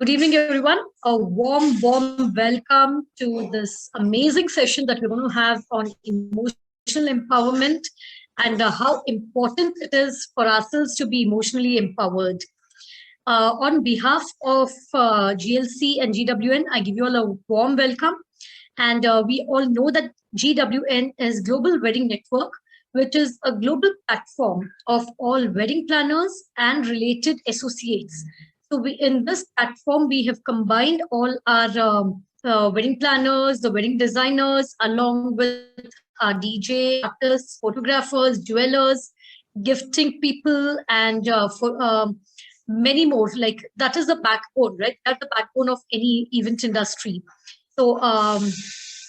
Good evening, everyone. A warm welcome to this amazing session that we're going to have on emotional empowerment and how important it is for ourselves to be emotionally empowered. On behalf of GLC and GWN, I give you all a warm welcome. And we all know that GWN is Global Wedding Network, which is a global platform of all wedding planners and related associates. So in this platform, we have combined all our wedding planners, the wedding designers, along with our DJ, artists, photographers, jewelers, gifting people, and for many more. Like that is the backbone, right? That's the backbone of any event industry. So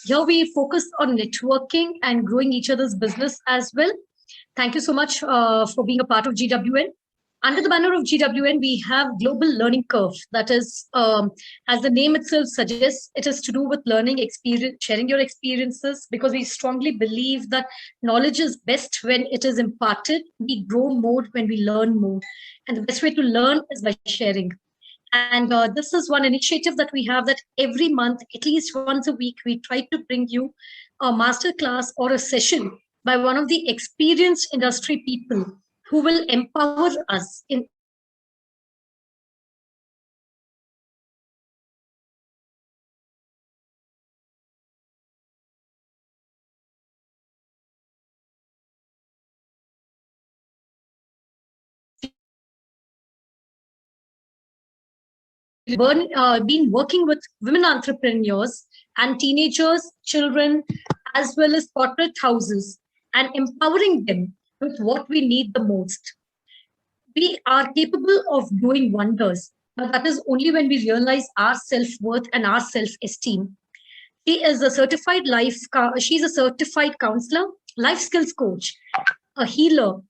here we focus on networking and growing each other's business as well. Thank you so much for being a part of GWN. Under the banner of GWN, we have Global Learning Curve. That is, as the name itself suggests, it is to do with learning, experience, sharing your experiences, because we strongly believe that knowledge is best when it is imparted. We grow more when we learn more. And the best way to learn is by sharing. And this is one initiative that we have, that every month, at least once a week, we try to bring you a masterclass or a session by one of the experienced industry people who will empower us in been working with women entrepreneurs and teenagers, children, as well as corporate houses, and empowering them with what we need the most. We are capable of doing wonders, but that is only when we realize our self-worth and our self-esteem. She's a certified counselor, life skills coach, a healer,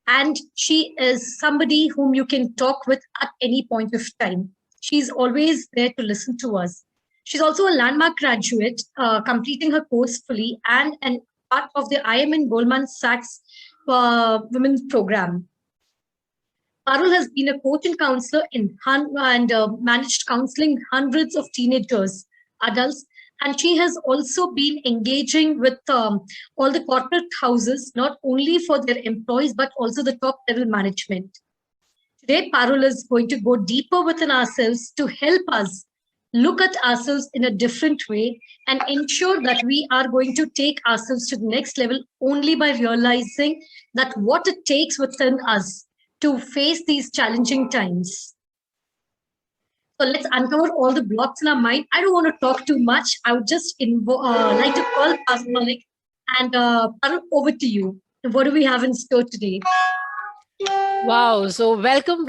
and she is somebody whom you can talk with at any point of time. She's always there to listen to us. She's also a landmark graduate, completing her course fully, and an part of the IMN Goldman Sachs Women's Program. Parul has been a coach and counselor and managed counseling hundreds of teenagers, adults, and she has also been engaging with all the corporate houses, not only for their employees, but also the top level management. Today, Parul is going to go deeper within ourselves to help us look at ourselves in a different way and ensure that we are going to take ourselves to the next level only by realizing that what it takes within us to face these challenging times. So let's uncover all the blocks in our mind. I don't want to talk too much. I would just like to call Malik, and Parul, over to you. What do we have in store today? Wow. So welcome.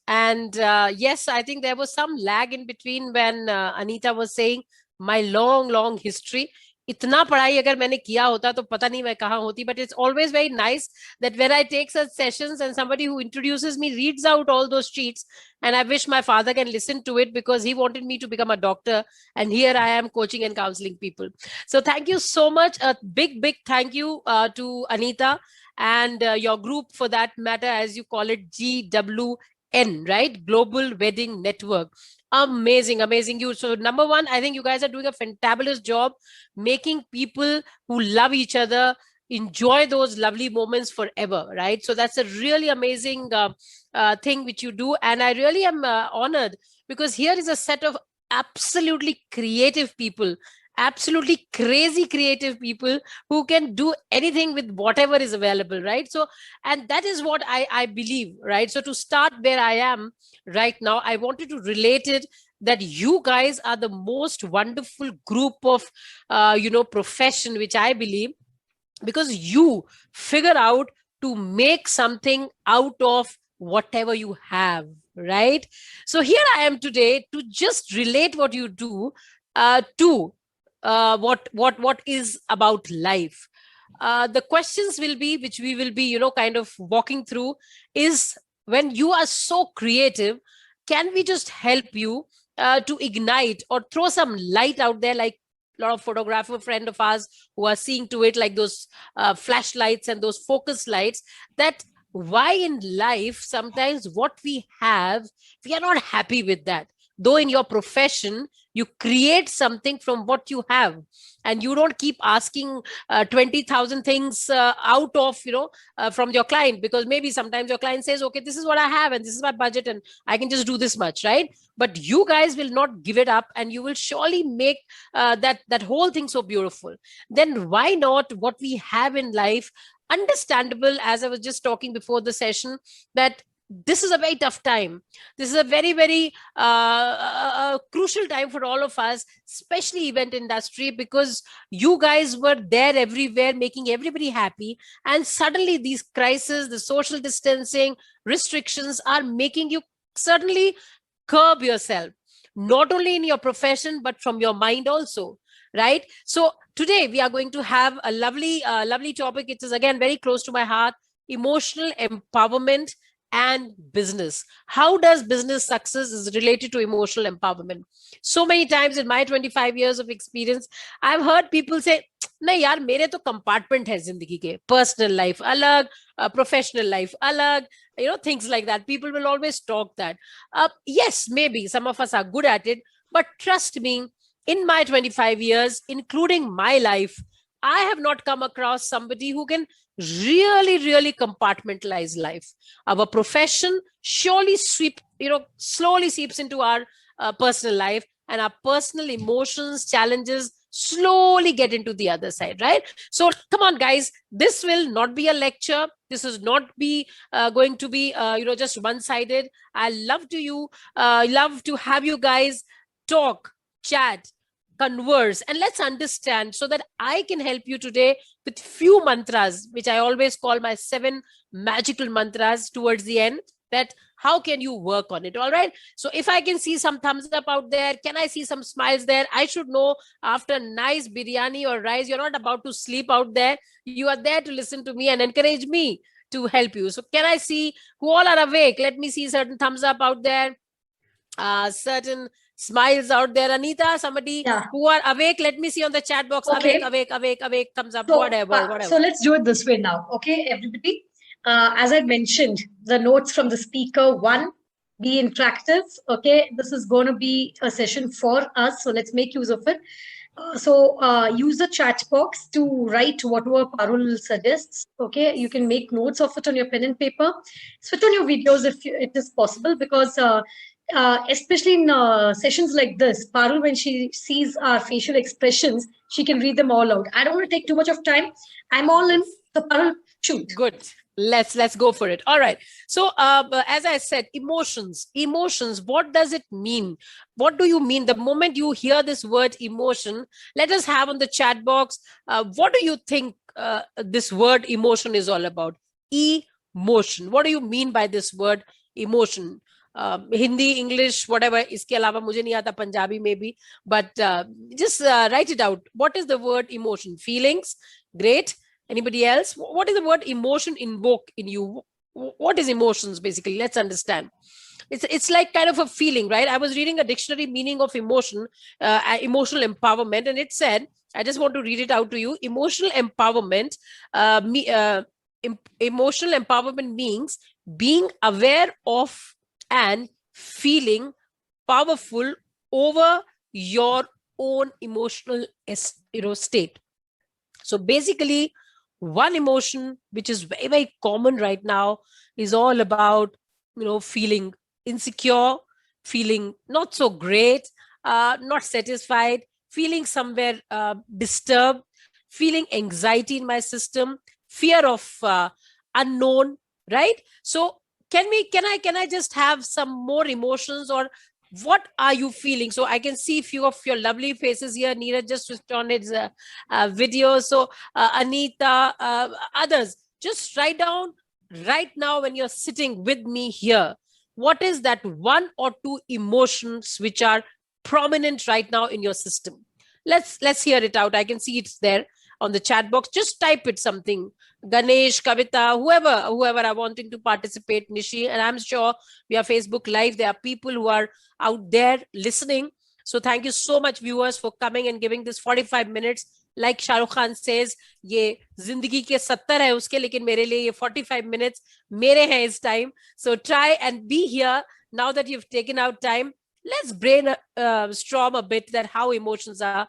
And yes, I think there was some lag in between when Anita was saying my long history. इतना पढ़ाई अगर मैंने किया होता तो पता नहीं मैं कहाँ होती, but it's always very nice that when I take such sessions and somebody who introduces me reads out all those sheets, and I wish my father can listen to it because he wanted me to become a doctor, and here I am coaching and counseling people. So thank you so much. A big thank you to Anita and your group, for that matter, as you call it, GWN, right? Global Wedding Network. Amazing. You. So number one, I think you guys are doing a fantabulous job making people who love each other enjoy those lovely moments forever, right? So that's a really amazing thing which you do. And I really am honored, because here is a set of absolutely creative people, absolutely crazy creative people who can do anything with whatever is available, right? So, and that is what I believe, right? So to start where I am right now, I wanted to relate it that you guys are the most wonderful group of profession, which I believe, because you figure out to make something out of whatever you have, right? So here I am today to just relate what you do to what is about life. The questions will be, which we will be, kind of walking through, is when you are so creative, can we just help you to ignite or throw some light out there, like a lot of photographer friend of ours who are seeing to it, like those flashlights and those focus lights, that why in life sometimes what we have, we are not happy with that. Though in your profession, you create something from what you have, and you don't keep asking 20,000 things out of, from your client, because maybe sometimes your client says, okay, this is what I have and this is my budget and I can just do this much, right? But you guys will not give it up, and you will surely make that whole thing so beautiful. Then why not what we have in life? Understandable, as I was just talking before the session, that this is a very tough time. This is a very, very crucial time for all of us, especially event industry, because you guys were there everywhere making everybody happy, and suddenly these crises, the social distancing restrictions are making you certainly curb yourself, not only in your profession but from your mind also, right? So today we are going to have a lovely topic. It is again very close to my heart: emotional empowerment and business. How does business success is related to emotional empowerment? So many times in my 25 years of experience, I've heard people say, नहीं यार, मेरे तो compartment है जिंदगी के, personal life अलग, professional life अलग, things like that. People will always talk that. Yes, maybe some of us are good at it, but trust me, in my 25 years, including my life, I have not come across somebody who can really compartmentalize life. Our profession surely slowly seeps into our personal life, and our personal emotions, challenges slowly get into the other side, right? So come on, guys, this will not be a lecture. This is not be going to be just one-sided. I love to have you guys talk, chat, converse, and let's understand, so that I can help you today with few mantras, which I always call my 7 magical mantras towards the end, that how can you work on it? All right. So if I can see some thumbs up out there, can I see some smiles there? I should know after nice biryani or rice, you're not about to sleep out there. You are there to listen to me and encourage me to help you. So can I see who all are awake? Let me see certain thumbs up out there. Certain smiles out there. Anita, somebody who are awake, let me see on the chat box. Okay. Awake, thumbs up, so, whatever. So let's do it this way now. Okay, everybody. As I mentioned, the notes from the speaker: 1, be interactive. Okay, this is going to be a session for us, so let's make use of it. Use the chat box to write whatever Parul suggests. Okay, you can make notes of it on your pen and paper. Switch on your videos if it is possible, because especially in sessions like this, Parul, when she sees our facial expressions, she can read them all out. I don't want to take too much of time. I'm all in. So Parul, shoot. Good. Let's go for it. All right. So as I said, emotions, what does it mean? What do you mean? The moment you hear this word emotion, let us have on the chat box, what do you think this word emotion is all about? Emotion. What do you mean by this word emotion? Hindi, English, whatever, iske alawa mujhe nahi aata, Punjabi maybe, but just write it out. What is the word emotion? Feelings? Great. Anybody else? What is the word emotion invoke in you? What is emotions basically? Let's understand. It's like kind of a feeling, right? I was reading a dictionary meaning of emotion, emotional empowerment, and it said, I just want to read it out to you. Emotional empowerment, emotional empowerment means being aware of and feeling powerful over your own emotional state. So basically, one emotion which is very common right now is all about feeling insecure, feeling not so great, not satisfied, feeling somewhere disturbed, feeling anxiety in my system, fear of unknown, right? So can I just have some more emotions, or what are you feeling? So I can see a few of your lovely faces here. Neeraj just switched on his video. So Anita, others, just write down right now when you're sitting with me here, what is that 1 or 2 emotions which are prominent right now in your system? Let's hear it out. I can see it's there on the chat box. Just type it something. Ganesh, Kavita, whoever are wanting to participate, Nishi, and I'm sure we are Facebook Live. There are people who are out there listening. So thank you so much, viewers, for coming and giving this 45 minutes like Shahrukh Khan says, ये जिंदगी के 70 है उसके, लेकिन मेरे लिए ये 45 minutes मेरे हैं इस time. So try and be here now that you've taken out time. Let's brainstorm a bit that how emotions are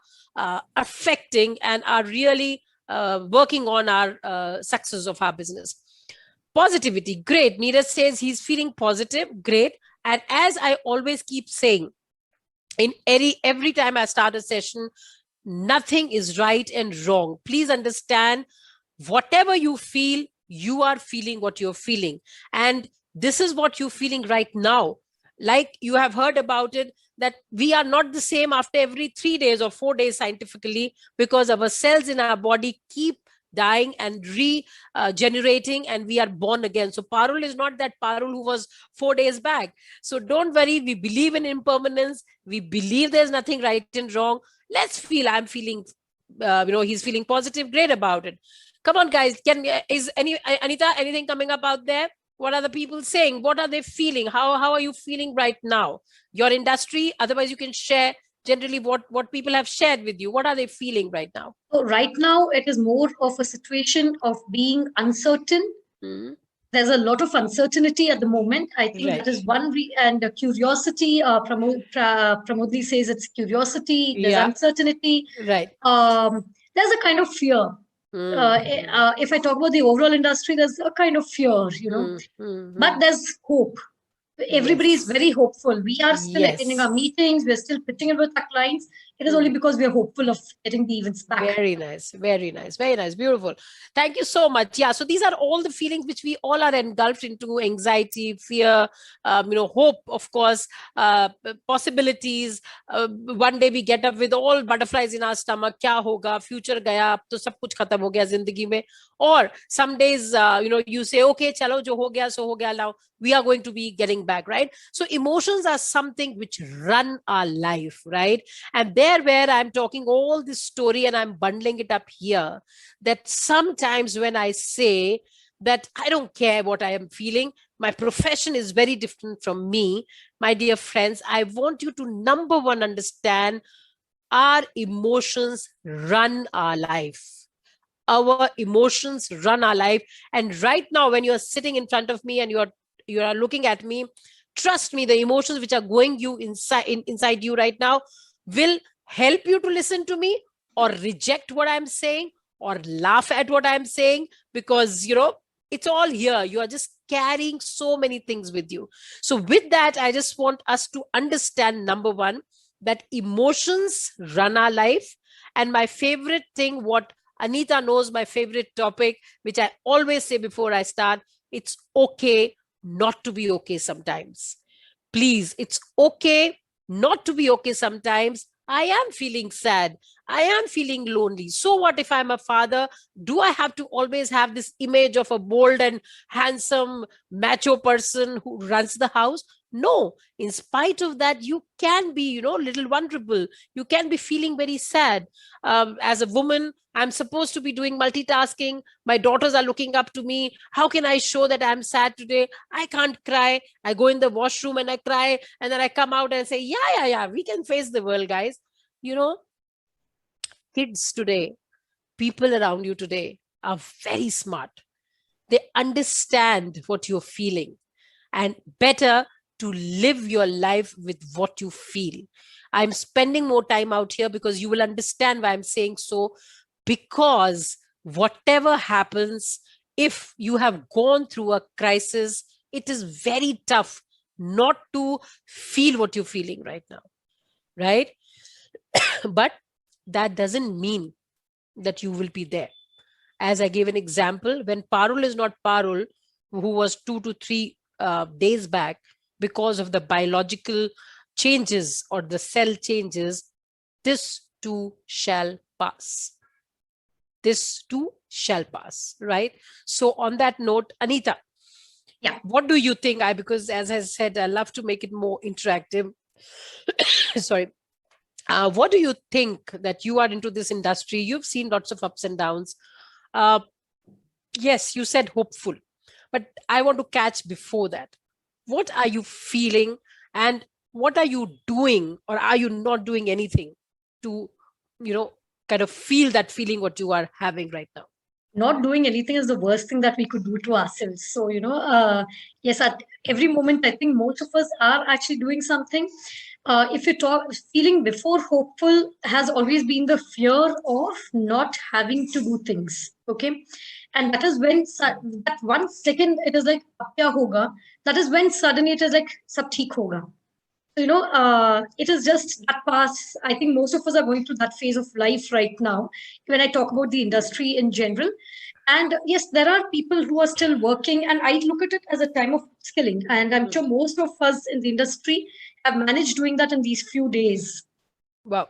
affecting and are really working on our success of our business. Positivity, great. Neeraj says he's feeling positive, great. And as I always keep saying, in every time I start a session, nothing is right and wrong. Please understand, whatever you feel, you are feeling what you're feeling. And this is what you're feeling right now. Like you have heard about it, that we are not the same after every 3 days or 4 days scientifically, because our cells in our body keep dying and regenerating, and we are born again. So Parul is not that Parul who was 4 days back. So don't worry, we believe in impermanence. We believe there's nothing right and wrong. Let's feel, I'm feeling, he's feeling positive, great about it. Come on, guys. Anita, anything coming up out there? What are the people saying? What are they feeling? How are you feeling right now? Your industry, otherwise you can share generally what people have shared with you. What are they feeling right now? So right now, it is more of a situation of being uncertain. There's a lot of uncertainty at the moment. I think that is one, and curiosity. Pramodli says it's curiosity. There's uncertainty. Right. There's a kind of fear. If I talk about the overall industry, there's a kind of fear, but there's hope. Everybody is very hopeful. We are still attending our meetings. We're still pitching it with our clients. It is only because we are hopeful of getting the events back. Very nice. Very nice. Very nice. Beautiful. Thank you so much. Yeah. So these are all the feelings which we all are engulfed into: anxiety, fear, hope, of course, possibilities. One day we get up with all butterflies in our stomach. Kya hoga? Future gaya. Ab to sab kuch khatam ho gaya zindagi mein. Or some days, you say, okay, chalo, jo ho gaya, so ho gaya. Now we are going to be getting back, right? So emotions are something which run our life, right? And there where I'm talking all this story and I'm bundling it up here, that sometimes when I say that I don't care what I am feeling, my profession is very different from me, my dear friends, I want you to, number one, understand our emotions run our life. Our emotions run our life. And right now, when you're sitting in front of me and you are looking at me, trust me, the emotions which are going inside you right now will help you to listen to me, or reject what I'm saying, or laugh at what I'm saying, because it's all here. You are just carrying so many things with you. So with that, I just want us to understand, number one, that emotions run our life. And my favorite thing, what Anita knows, my favorite topic, which I always say before I start, it's okay not to be okay sometimes. Please, it's okay not to be okay sometimes. I am feeling sad. I am feeling lonely. So what if I'm a father? Do I have to always have this image of a bold and handsome macho person who runs the house? No, in spite of that, you can be, little vulnerable. You can be feeling very sad. As a woman, I'm supposed to be doing multitasking. My daughters are looking up to me. How can I show that I'm sad today? I can't cry. I go in the washroom and I cry. And then I come out and say, yeah, we can face the world, guys. Kids today, people around you today are very smart. They understand what you're feeling, and better to live your life with what you feel. I'm spending more time out here because you will understand why I'm saying so. Because whatever happens, if you have gone through a crisis, it is very tough not to feel what you're feeling right now, right? But that doesn't mean that you will be there. As I gave an example, when Parul is not Parul, who was 2 to 3 days back, because of the biological changes or the cell changes, this too shall pass. This too shall pass, right? So on that note, Anita, what do you think? Because as I said, I love to make it more interactive. Sorry. What do you think, that you are into this industry? You've seen lots of ups and downs. Yes, you said hopeful, but I want to catch before that. What are you feeling, and what are you doing, or are you not doing anything to, kind of feel that feeling what you are having right now? Not doing anything is the worst thing that we could do to ourselves. So, yes, at every moment, I think most of us are actually doing something. If you talk, feeling before hopeful has always been the fear of not having to do things. Okay. And that is when that 1 second it is like, "Ab kya hoga?" That is when suddenly it is like, "Sab theek hoga." So, it is just that pass. I think most of us are going through that phase of life right now. When I talk about the industry in general, and yes, there are people who are still working, and I look at it as a time of skilling. And I'm sure most of us in the industry have managed doing that in these few days. Wow.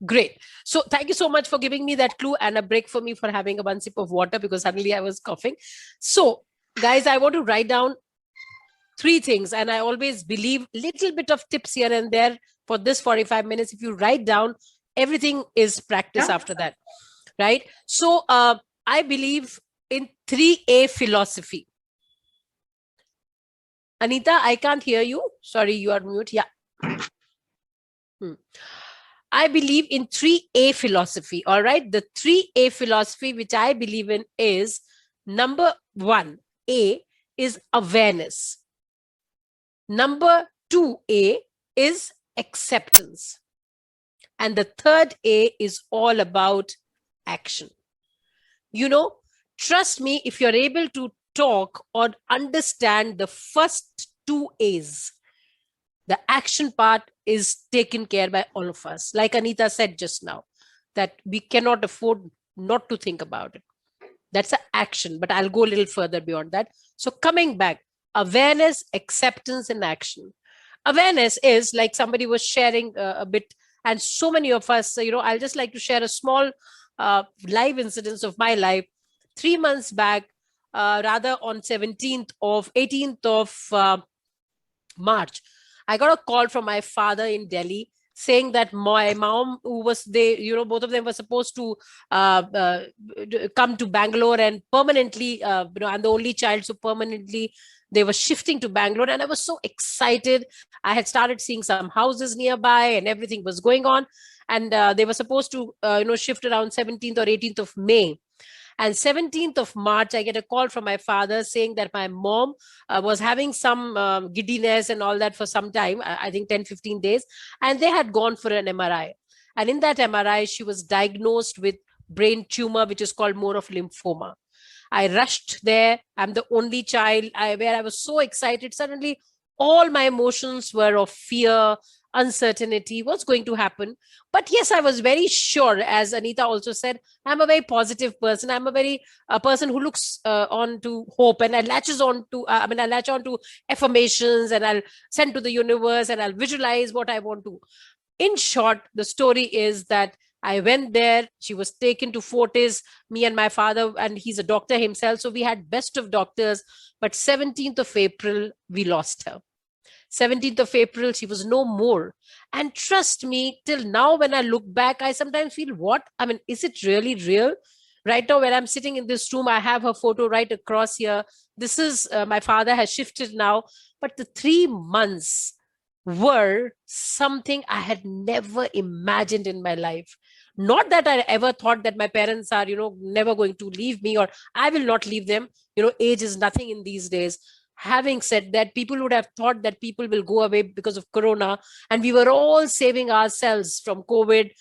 Great. So thank you so much for giving me that clue and a break for me for having a one sip of water because suddenly I was coughing. So guys, I want to write down 3 things, and I always believe little bit of tips here and there for this 45 minutes. If you write down, everything is practice after that, right? So I believe in 3A philosophy. Anita, I can't hear you. Sorry, you are mute. Yeah. I believe in 3A philosophy. All right. The 3A philosophy, which I believe in, is number 1, A, is awareness. Number 2A is acceptance. And the third A is all about action. Trust me, if you're able to talk or understand the first 2 A's, the action part is taken care by all of us. Like Anita said just now, that we cannot afford not to think about it. That's an action, but I'll go a little further beyond that. So coming back, awareness, acceptance, and action. Awareness is like somebody was sharing a bit, and so many of us, I'll just like to share a small live incidents of my life. 3 months back, rather on 18th of March, I got a call from my father in Delhi saying that my mom, both of them were supposed to come to Bangalore and permanently, I'm the only child, so permanently they were shifting to Bangalore. And I was so excited. I had started seeing some houses nearby and everything was going on. And they were supposed to, shift around 17th or 18th of May. And 17th of March, I get a call from my father saying that my mom was having some giddiness and all that for some time, I think 10-15 days, and they had gone for an MRI. And in that MRI, she was diagnosed with brain tumor, which is called more of lymphoma. I rushed there. I'm the only child, where I was so excited. Suddenly, all my emotions were of fear, uncertainty, what's going to happen. But yes, I was very sure, as Anita also said, I'm a very positive person. I'm a person who looks on to hope, and I latch on to affirmations, and I'll send to the universe, and I'll visualize what I want to. In short, the story is that I went there. She was taken to Fortis, me and my father, and he's a doctor himself. So we had best of doctors. But 17th of April, we lost her. 17th of April, she was no more. And trust me, till now, when I look back, I sometimes feel, is it really real? Right now, when I'm sitting in this room, I have her photo right across here. This is, my father has shifted now. But the 3 months were something I had never imagined in my life. Not that I ever thought that my parents are, never going to leave me, or I will not leave them. Age is nothing in these days. Having said that, people would have thought that people will go away because of Corona, and we were all saving ourselves from COVID.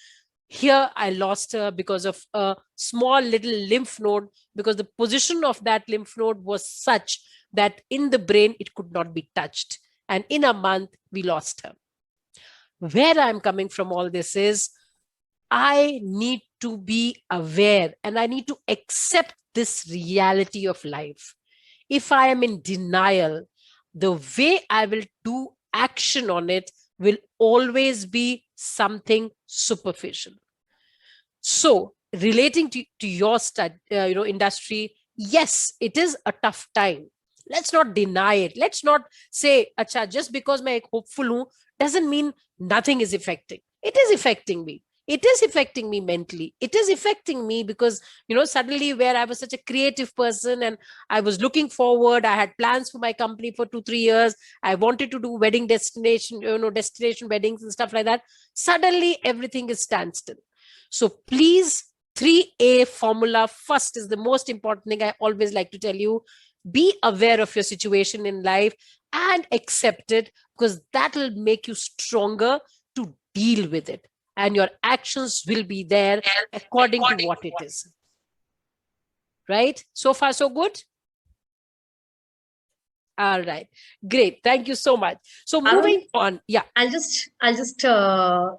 Here, I lost her because of a small little lymph node, because the position of that lymph node was such that in the brain, it could not be touched. And in a month, we lost her. Where I'm coming from all this is, I need to be aware and I need to accept this reality of life. If I am in denial, the way I will do action on it will always be something superficial. So, relating to your industry, yes, it is a tough time. Let's not deny it. Let's not say, "Acha, just because I'm hopeful hu, doesn't mean nothing is affecting." It is affecting me. It is affecting me mentally. It is affecting me because, suddenly, where I was such a creative person and I was looking forward, I had plans for my company for 2-3 years. I wanted to do wedding destination weddings and stuff like that. Suddenly, everything is standstill. So please, 3A formula first is the most important thing I always like to tell you. Be aware of your situation in life and accept it, because that will make you stronger to deal with it. And your actions will be there according to what it is. Right? So far, so good? All right. Great. Thank you so much. So moving on. Yeah. I'll just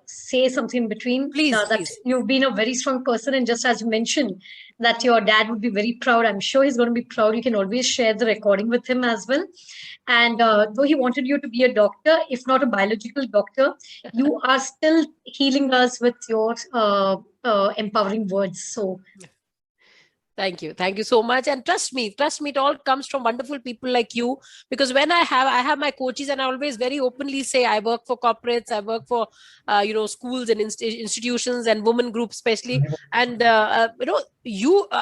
say something in between. Please, That please. you've been a very strong person, and just as you mentioned that your dad would be very proud, I'm sure he's going to be proud. You can always share the recording with him as well. And though he wanted you to be a doctor, if not a biological doctor, you are still healing us with your empowering words. So Thank you. Thank you so much. And trust me, it all comes from wonderful people like you. Because when I have my coaches, and I always very openly say, I work for corporates, I work for, schools and institutions and women groups, especially. And, I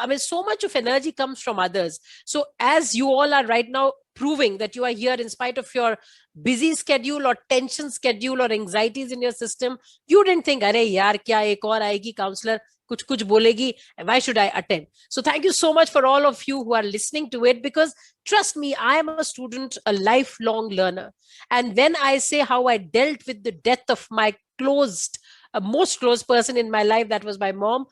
mean, so much of energy comes from others. So as you all are right now proving that you are here in spite of your busy schedule or tension schedule or anxieties in your system, you didn't think, "Arey yaar, kya ek aur aayegi counselor, kuch bolegi, why should I attend?" So thank you so much for all of you who are listening to it, because trust me, I am a student, a lifelong learner. And when I say how I dealt with the death of my most close person in my life, that was my mom,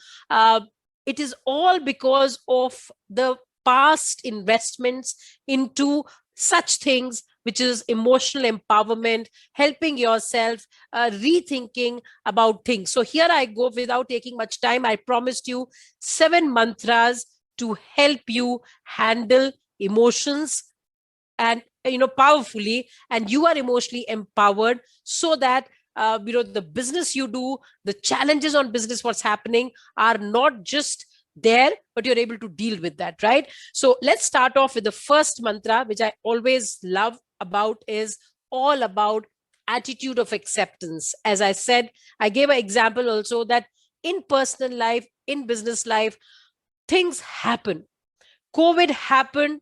it is all because of the past investments into such things, which is emotional empowerment, helping yourself, rethinking about things. So here I go without taking much time. I promised you 7 mantras to help you handle emotions and powerfully, and you are emotionally empowered, so that the business you do, the challenges on business, what's happening, are not just there, but you're able to deal with that, right? So let's start off with the first mantra, which I always love about, is all about attitude of acceptance. As I said, I gave an example also that in personal life, in business life, things happen. COVID happened.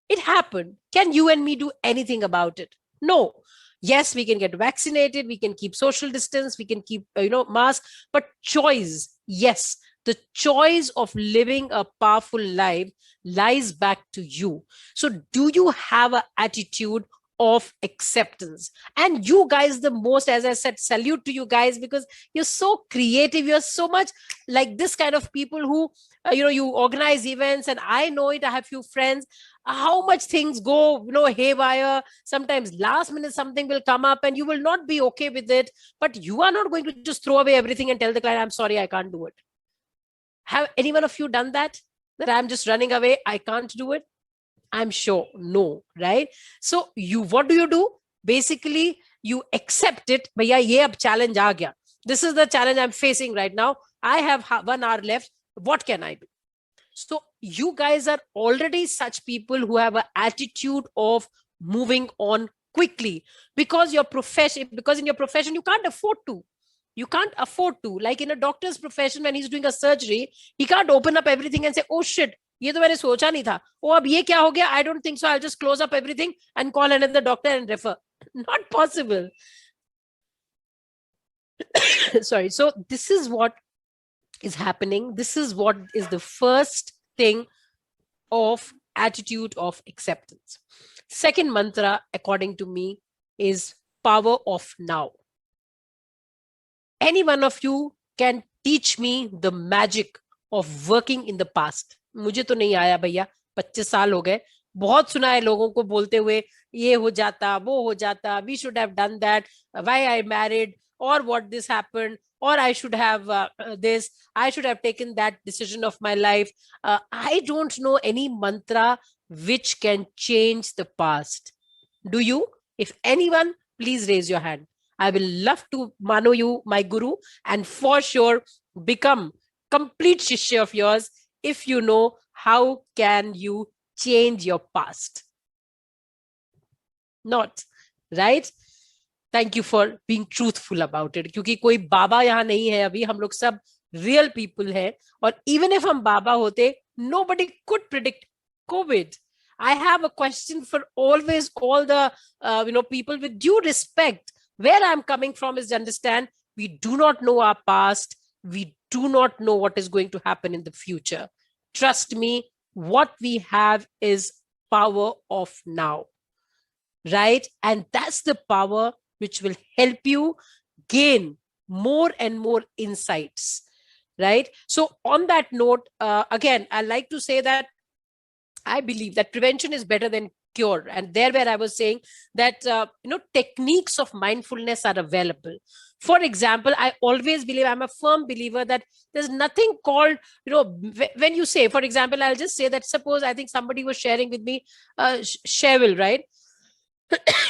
It happened. Can you and me do anything about it? No. Yes, we can get vaccinated. We can keep social distance. We can keep, mask. But choice, yes, the choice of living a powerful life lies back to you. So do you have an attitude of acceptance? And you guys, the most, as I said, salute to you guys, because you're so creative. You're so much like this kind of people who, you organize events, and I know it. I have few friends, how much things go, haywire. Sometimes last minute something will come up and you will not be okay with it, but you are not going to just throw away everything and tell the client, "I'm sorry, I can't do it." Have any one of you done that? That I'm just running away, I can't do it? I'm sure no, right? So what do? Basically, you accept it. Bhaiya, ye ab challenge aa gaya. This is the challenge I'm facing right now. I have 1 hour left. What can I do? So you guys are already such people who have an attitude of moving on quickly, because in your profession, you can't afford to. Like in a doctor's profession, when he's doing a surgery, he can't open up everything and say, "Oh shit, ये तो मैंने सोचा नहीं था. Oh, अब ये क्या हो गया? I don't think so. I'll just close up everything and call another doctor and refer." Not possible. Sorry. So this is what is happening. This is what is the first thing of attitude of acceptance. Second mantra, according to me, is power of now. Any one of you can teach me the magic of working in the past. मुझे तो नहीं आया भैया, 25 साल हो गए. बहुत सुना है लोगों को बोलते हुए, ये हो जाता, वो हो जाता, we should have done that, why I married, or what this happened, or I should have this, I should have taken that decision of my life. I don't know any mantra which can change the past. Do you? If anyone, please raise your hand. I will love to mano you, my guru, and for sure become complete shishya of yours if you know how can you change your past. Not, right? Thank you for being truthful about it. क्योंकि कोई बाबा यहाँ नहीं है अभी, हम लोग सब real people हैं, और even if हम बाबा होते, nobody could predict COVID. I have a question for all the people, with due respect. Where I'm coming from is to understand we do not know our past. We do not know what is going to happen in the future. Trust me, what we have is power of now, right? And that's the power which will help you gain more and more insights, right? So on that note, again, I like to say that I believe that prevention is better than cure. And there where I was saying that, techniques of mindfulness are available. For example, I always believe, I'm a firm believer that there's nothing called, when you say, for example, I'll just say that, suppose I think somebody was sharing with me, Shevil, right?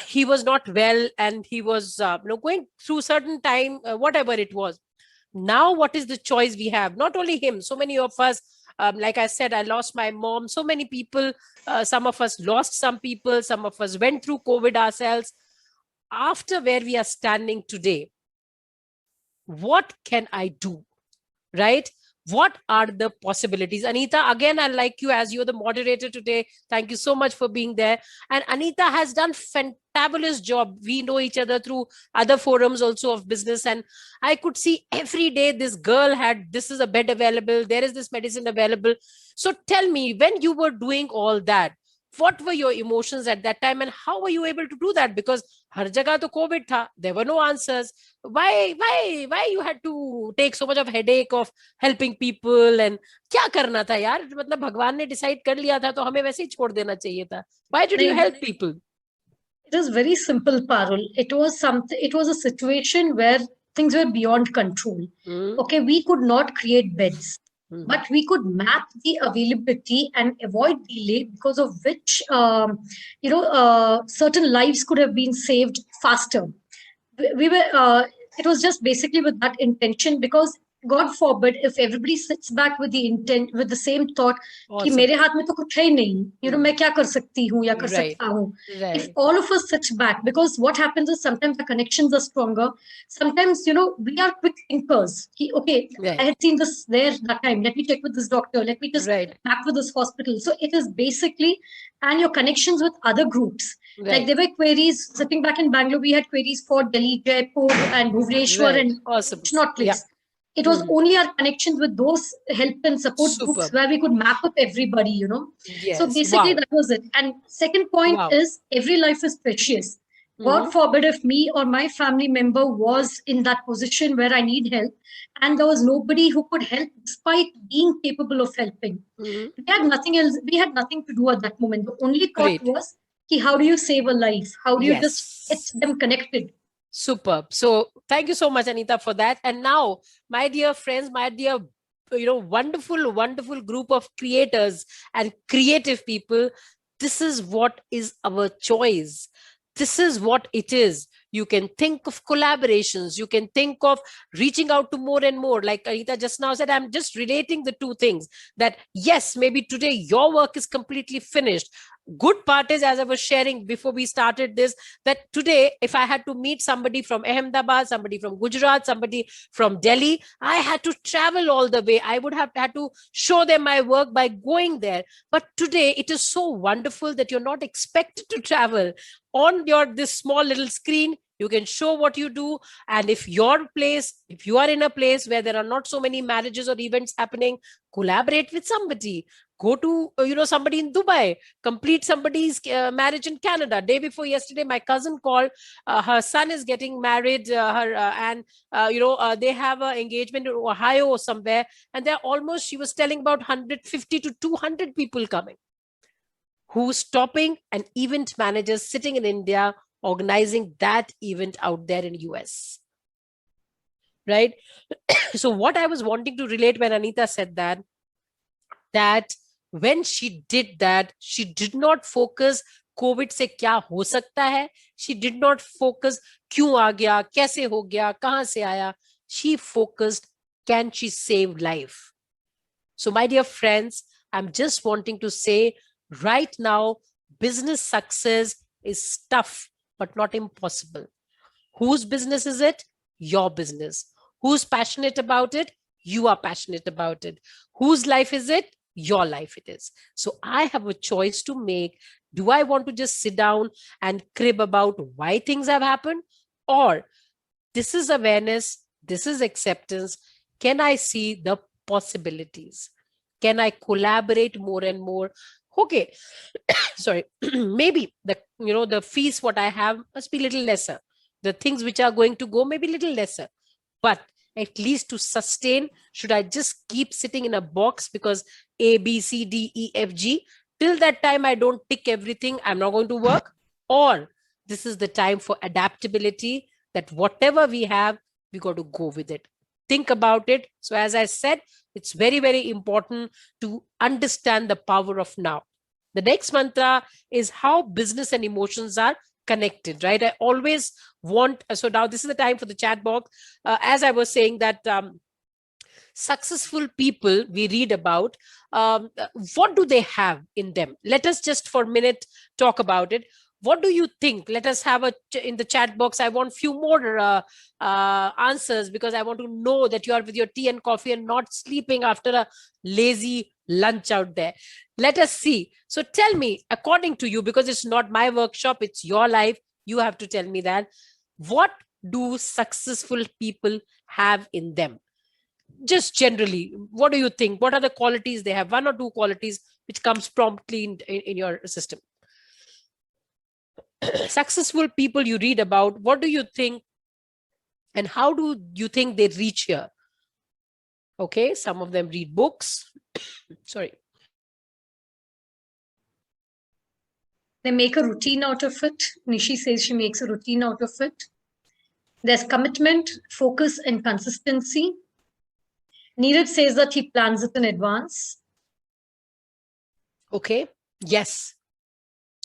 He was not well and he was going through certain time, whatever it was. Now what is the choice we have? Not only him, so many of us, like I said, I lost my mom, so many people, some of us lost some people, some of us went through COVID ourselves. After where we are standing today, what can I do, right? What are the possibilities? Anita, again, I like you as you're the moderator today. Thank you so much for being there. And Anita has done fantabulous job. We know each other through other forums also of business. And I could see every day this girl had, this is a bed available, there is this medicine available. So tell me, when you were doing all that, what were your emotions at that time and how were you able to do that? Because har jagah to COVID tha, there were no answers. Why you had to take so much of headache of helping people? And क्या करना था यार? मतलब भगवान ने decide कर लिया था तो हमें वैसे ही छोड़ देना चाहिए था. Why did you help people? It is very simple, Parul. It was something. It was a situation where things were beyond control. Okay, we could not create beds, but we could map the availability and avoid delay, because of which, certain lives could have been saved faster. We were. It was just basically with that intention, because God forbid if everybody sits back with the intent, with the same thought कि मेरे हाथ में तो कुछ है ही नहीं, मैं क्या कर सकती हूँ या कर सकता हूँ. If all of us sit back, because what happens is sometimes the connections are stronger. Sometimes, we are quick thinkers. Okay, I had seen this there that time. Let me check with this doctor. Let me just map with this hospital. So it is basically, and your connections with other groups. Like there were queries sitting back in Bangalore. We had queries for Delhi, Jaipur, and Bhubaneswar, and not place. It was only our connections with those help and support groups where we could map up everybody, Yes. So basically that was it. And second point is, every life is precious. God forbid if me or my family member was in that position where I need help and there was nobody who could help despite being capable of helping. We had nothing else. We had nothing to do at that moment. The only thought was, how do you save a life? How do you just get them connected? Superb. So thank you so much, Anita, for that. And now, my dear friends, my dear, wonderful group of creators and creative people, this is what is our choice. This is what it is. You can think of collaborations. You can think of reaching out to more and more. Like Anita just now said, I'm just relating the two things, that yes, maybe today your work is completely finished. Good part is, as I was sharing before we started this, that today, if I had to meet somebody from Ahmedabad, somebody from Gujarat, somebody from Delhi, I had to travel all the way. I would have had to show them my work by going there. But today, it is so wonderful that you're not expected to travel. On this small little screen, you can show what you do. And if you are in a place where there are not so many marriages or events happening, collaborate with somebody. Go to, somebody in Dubai, complete somebody's marriage in Canada. Day before yesterday, my cousin called, her son is getting married, they have an engagement in Ohio or somewhere. And they're almost, she was telling about 150 to 200 people coming. Who's stopping an event manager sitting in India, organizing that event out there in US. Right? So what I was wanting to relate when Anita said that when she did that, she did not focus COVID से क्या हो सकता है. She did not focus क्यों आ गया, कैसे हो गया, कहां से आया. She focused, can she save life? So my dear friends, I'm just wanting to say, right now, business success is tough, but not impossible. Whose business is it? Your business. Who's passionate about it? You are passionate about it. Whose life is it? Your life it is. So I have a choice to make. Do I want to just sit down and crib about why things have happened? Or this is awareness, this is acceptance. Can I see the possibilities? Can I collaborate more and more? Okay, sorry, maybe the fees what I have must be little lesser. The things which are going to go maybe little lesser. But at least to sustain, should I just keep sitting in a box because A, B, C, D, E, F, G? Till that time I don't tick everything, I'm not going to work? Or this is the time for adaptability, that whatever we have, we got to go with it. Think about it. So as I said, it's very, very important to understand the power of now. The next mantra is how business and emotions are connected, right? I always want, so now this is the time for the chat box. As I was saying that successful people we read about, what do they have in them? Let us just for a minute talk about it. What do you think? Let us have in the chat box. I want few more answers, because I want to know that you are with your tea and coffee and not sleeping after a lazy lunch out there. Let us see. So tell me, according to you, because it's not my workshop, it's your life, you have to tell me that. What do successful people have in them? Just generally, what do you think? What are the qualities they have? One or two qualities which comes promptly in your system. Successful people you read about, what do you think and how do you think they reach here? Okay, some of them read books. Sorry. They make a routine out of it. Nishi says she makes a routine out of it. There's commitment, focus, and consistency. Neeraj says that he plans it in advance. Okay, yes.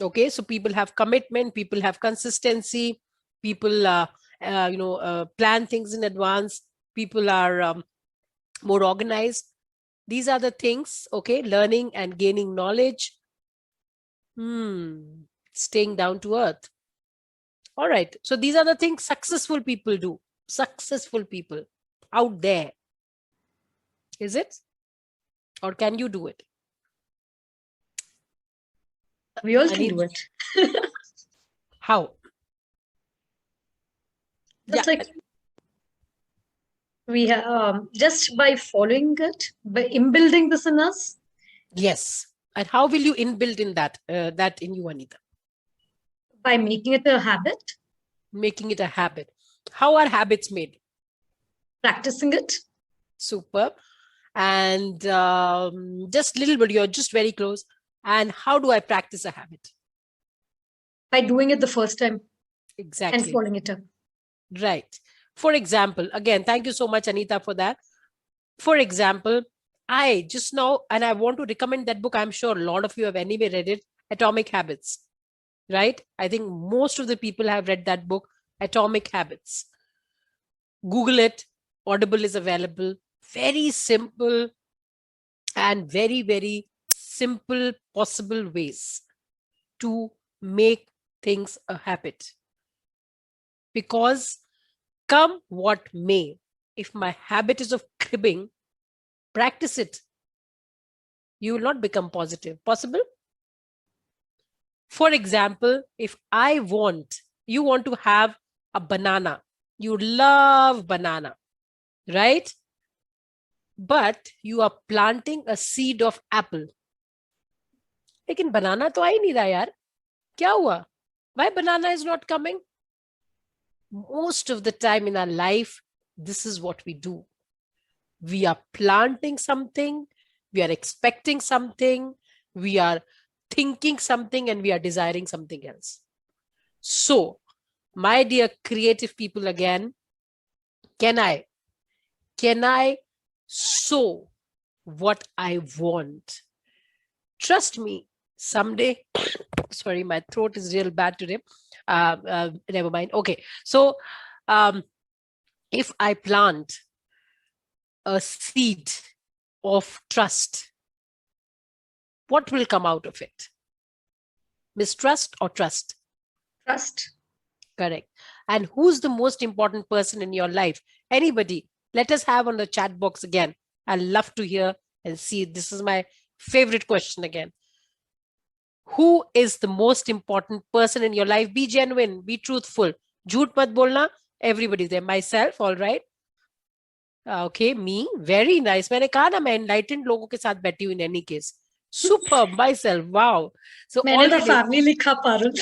Okay, so people have commitment, people have consistency, people plan things in advance, people are more organized. These are the things. Okay, learning and gaining knowledge. Staying down to earth. All right, so these are the things successful people do. Successful people out there. Is it? Or can you do it? We all can do it. How? Just like we have, just by following it, by inbuilding this in us. Yes. And how will you inbuild in that in you, Anita? By making it a habit. Making it a habit. How are habits made? Practicing it. Super. And just little bit, you're just very close. And how do I practice a habit? By doing it the first time. Exactly. And following it up. Right. For example, again, thank you so much, Anita, for that. For example, I just now, and I want to recommend that book. I'm sure a lot of you have anyway read it, Atomic Habits, right? I think most of the people have read that book, Atomic Habits. Google it. Audible is available. Very simple and very, very simple possible ways to make things a habit. Because come what may, if my habit is of cribbing, practice it. You will not become positive. Possible? For example, if you want to have a banana, you love banana, right? But you are planting a seed of apple. लेकिन banana तो आ ही नहीं रहा यार. क्या हुआ? Why banana is not coming? Most of the time in our life, this is what we do. We are planting something, we are expecting something, we are thinking something, and we are desiring something else. So, my dear creative people, again, can I sow what I want? Trust me, someday, sorry, my throat is real bad today. Never mind. Okay. So, if I plant a seed of trust, what will come out of it? Mistrust or trust? Trust. Correct. And who's the most important person in your life? Anybody? Let us have on the chat box again. I love to hear and see. This is my favorite question again. Who is the most important person in your life? Be genuine, be truthful. Jhoot mat bolna. Everybody there. Myself, all right. Okay, me, very nice. मैंने कहा ना मैं enlightened लोगों के साथ बैठी हूँ in any case. Superb myself. Wow. So मैंने तो already फैमिली लिखा पारुल.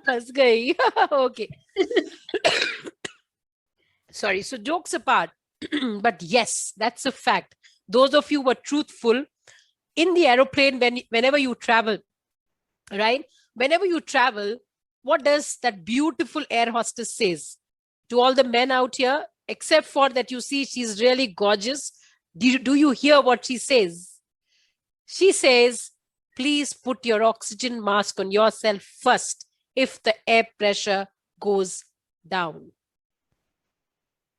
फंस गई. Okay. Sorry. So jokes apart, but yes, that's a fact. Those of you who were truthful in the aeroplane, whenever you travel, right? Whenever you travel, what does that beautiful air hostess says to all the men out here? Except for that, you see, she's really gorgeous. Do you hear what she says? She says, please put your oxygen mask on yourself first if the air pressure goes down.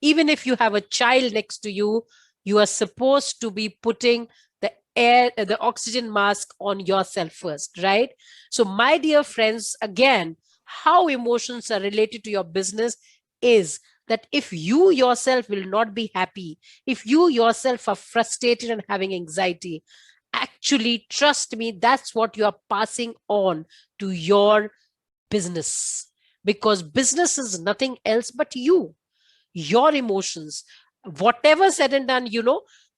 Even if you have a child next to you, you are supposed to be putting the oxygen mask on yourself first, right? So my dear friends, again, how emotions are related to your business is that if you yourself will not be happy, if you yourself are frustrated and having anxiety, actually, trust me, that's what you are passing on to your business, because business is nothing else but you, your emotions. Whatever said and done,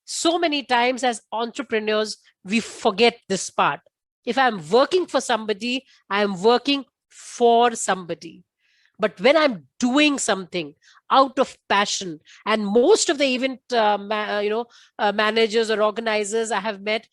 so many times as entrepreneurs, we forget this part. If I'm working for somebody, I'm working for somebody. But when I'm doing something out of passion, and most of the event managers or organizers I have met,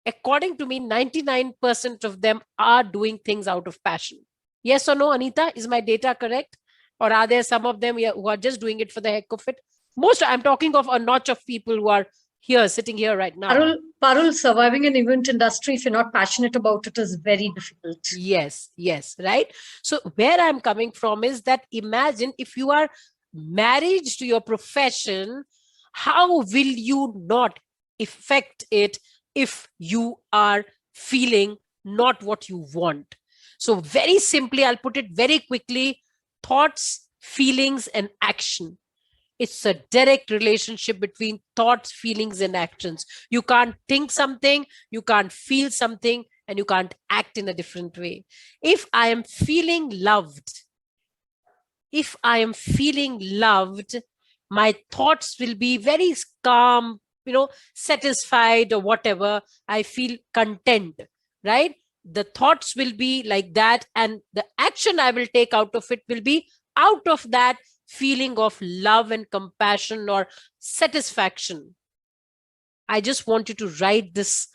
according to me, 99% of them are doing things out of passion. Yes or no, Anita? Is my data correct? Or are there some of them who are just doing it for the heck of it? Most, I'm talking of a notch of people who are here, sitting here right now. Parul, surviving an event industry, if you're not passionate about it, is very difficult. Yes, right? So where I'm coming from is that imagine if you are married to your profession, how will you not affect it if you are feeling not what you want? So very simply, I'll put it very quickly: thoughts, feelings, and action. It's a direct relationship between thoughts, feelings, and actions. You can't think something, you can't feel something, and you can't act in a different way. If I am feeling loved, my thoughts will be very calm, satisfied, or whatever. I feel content, right? The thoughts will be like that, and the action I will take out of it will be out of that feeling of love and compassion or satisfaction. I just want you to write this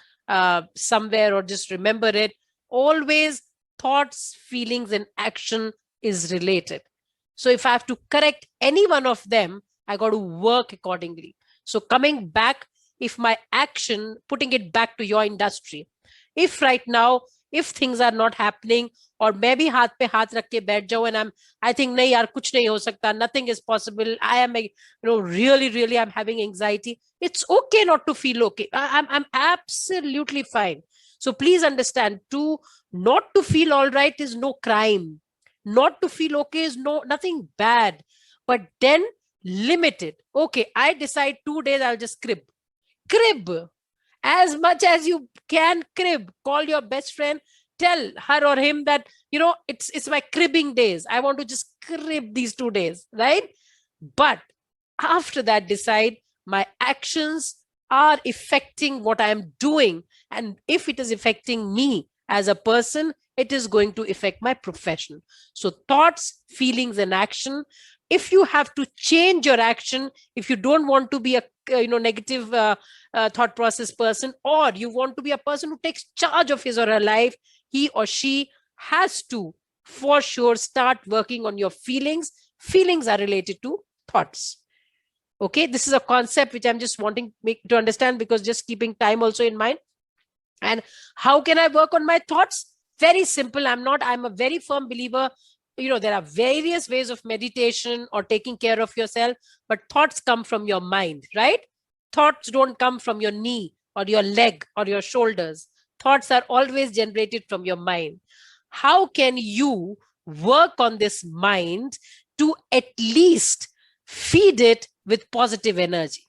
somewhere, or just remember it. Always thoughts, feelings, and action is related. So if I have to correct any one of them, I got to work accordingly. So coming back, if my action, putting it back to your industry, if right now, if things are not happening, or maybe हाथ पे हाथ रख के बैठ जाओ and I think नहीं यार कुछ नहीं हो सकता, nothing is possible, I am really I'm having anxiety, it's okay not to feel okay. I'm absolutely fine. So please understand, not to feel all right is no crime. Not to feel okay is nothing bad. But then limit it. Okay, I decide 2 days I'll just crib. As much as you can crib. Call your best friend, tell her or him that, it's my cribbing days. I want to just crib these 2 days, right? But after that, decide my actions are affecting what I am doing. And if it is affecting me as a person, it is going to affect my profession. So thoughts, feelings, and action. If you have to change your action, if you don't want to be a negative thought process person, or you want to be a person who takes charge of his or her life, he or she has to, for sure, start working on your feelings. Feelings are related to thoughts. Okay, this is a concept which I'm just wanting to understand, because just keeping time also in mind. And how can I work on my thoughts? Very simple. I'm a very firm believer. There are various ways of meditation or taking care of yourself, but thoughts come from your mind, right? Thoughts don't come from your knee or your leg or your shoulders. Thoughts are always generated from your mind. How can you work on this mind to at least feed it with positive energy?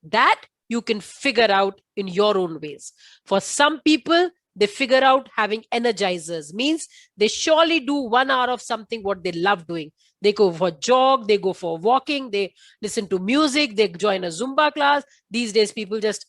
That you can figure out in your own ways. For some people, they figure out having energizers, means they surely do 1 hour of something what they love doing. They go for jog, they go for walking, they listen to music, they join a Zumba class. These days, people just,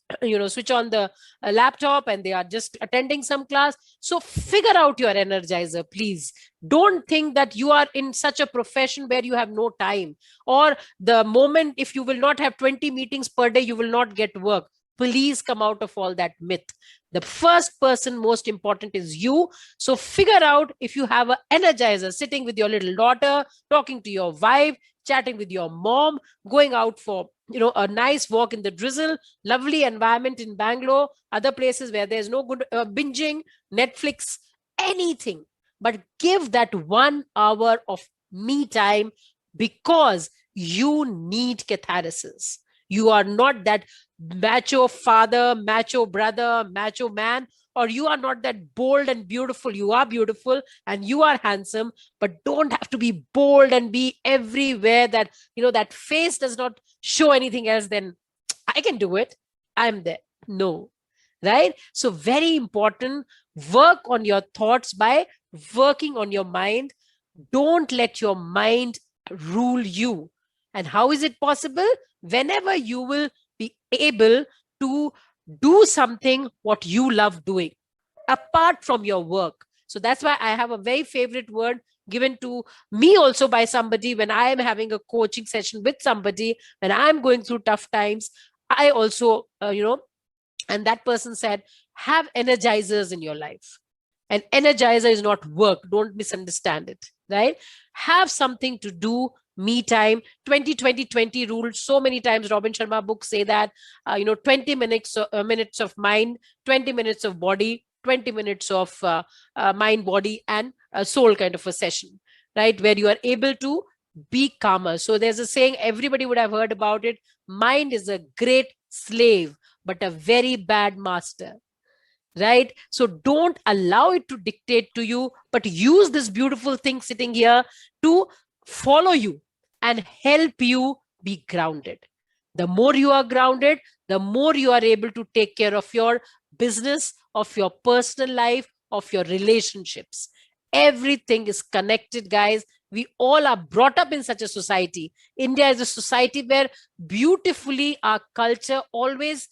switch on the laptop and they are just attending some class. So figure out your energizer, please. Don't think that you are in such a profession where you have no time, or the moment if you will not have 20 meetings per day, you will not get work. Please come out of all that myth. The first person most important is you. So figure out if you have an energizer, sitting with your little daughter, talking to your wife, chatting with your mom, going out for a nice walk in the drizzle, lovely environment in Bangalore, other places where there's no good binging, Netflix, anything. But give that 1 hour of me time, because you need catharsis. You are not that macho father, macho brother, macho man, or you are not that bold and beautiful. You are beautiful and you are handsome, but don't have to be bold and be everywhere that, that face does not show anything else. Then I can do it. I'm there. No, right? So very important, work on your thoughts by working on your mind. Don't let your mind rule you. And how is it possible? Whenever you will be able to do something what you love doing apart from your work. So that's why I have a very favorite word given to me also by somebody when I am having a coaching session with somebody, when I'm going through tough times. I also, and that person said, have energizers in your life. And energizer is not work. Don't misunderstand it, right? Have something to do. Me time, 20-20-20 rule. So many times Robin Sharma books say that, 20 minutes of mind, 20 minutes of body, 20 minutes of mind, body, and soul kind of a session, right? Where you are able to be calmer. So there's a saying, everybody would have heard about it. Mind is a great slave, but a very bad master. Right? So don't allow it to dictate to you, but use this beautiful thing sitting here to follow you and help you be grounded. The more you are grounded, the more you are able to take care of your business, of your personal life, of your relationships. Everything is connected, guys. We all are brought up in such a society. India is a society where beautifully our culture always,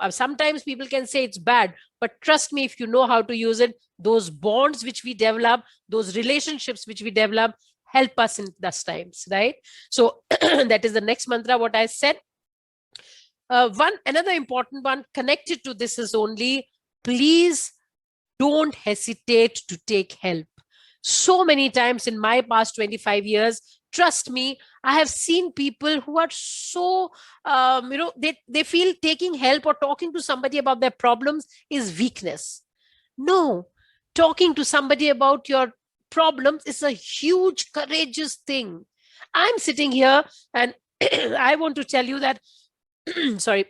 sometimes people can say it's bad, but trust me, if you know how to use it, those bonds which we develop, those relationships which we develop, help us in those times, right? So that is the next mantra, what I said. Another important one connected to this is only, please don't hesitate to take help. So many times in my past 25 years, trust me, I have seen people who are so, they feel taking help or talking to somebody about their problems is weakness. No, talking to somebody about your problems is a huge, courageous thing. I'm sitting here and I want to tell you that, sorry,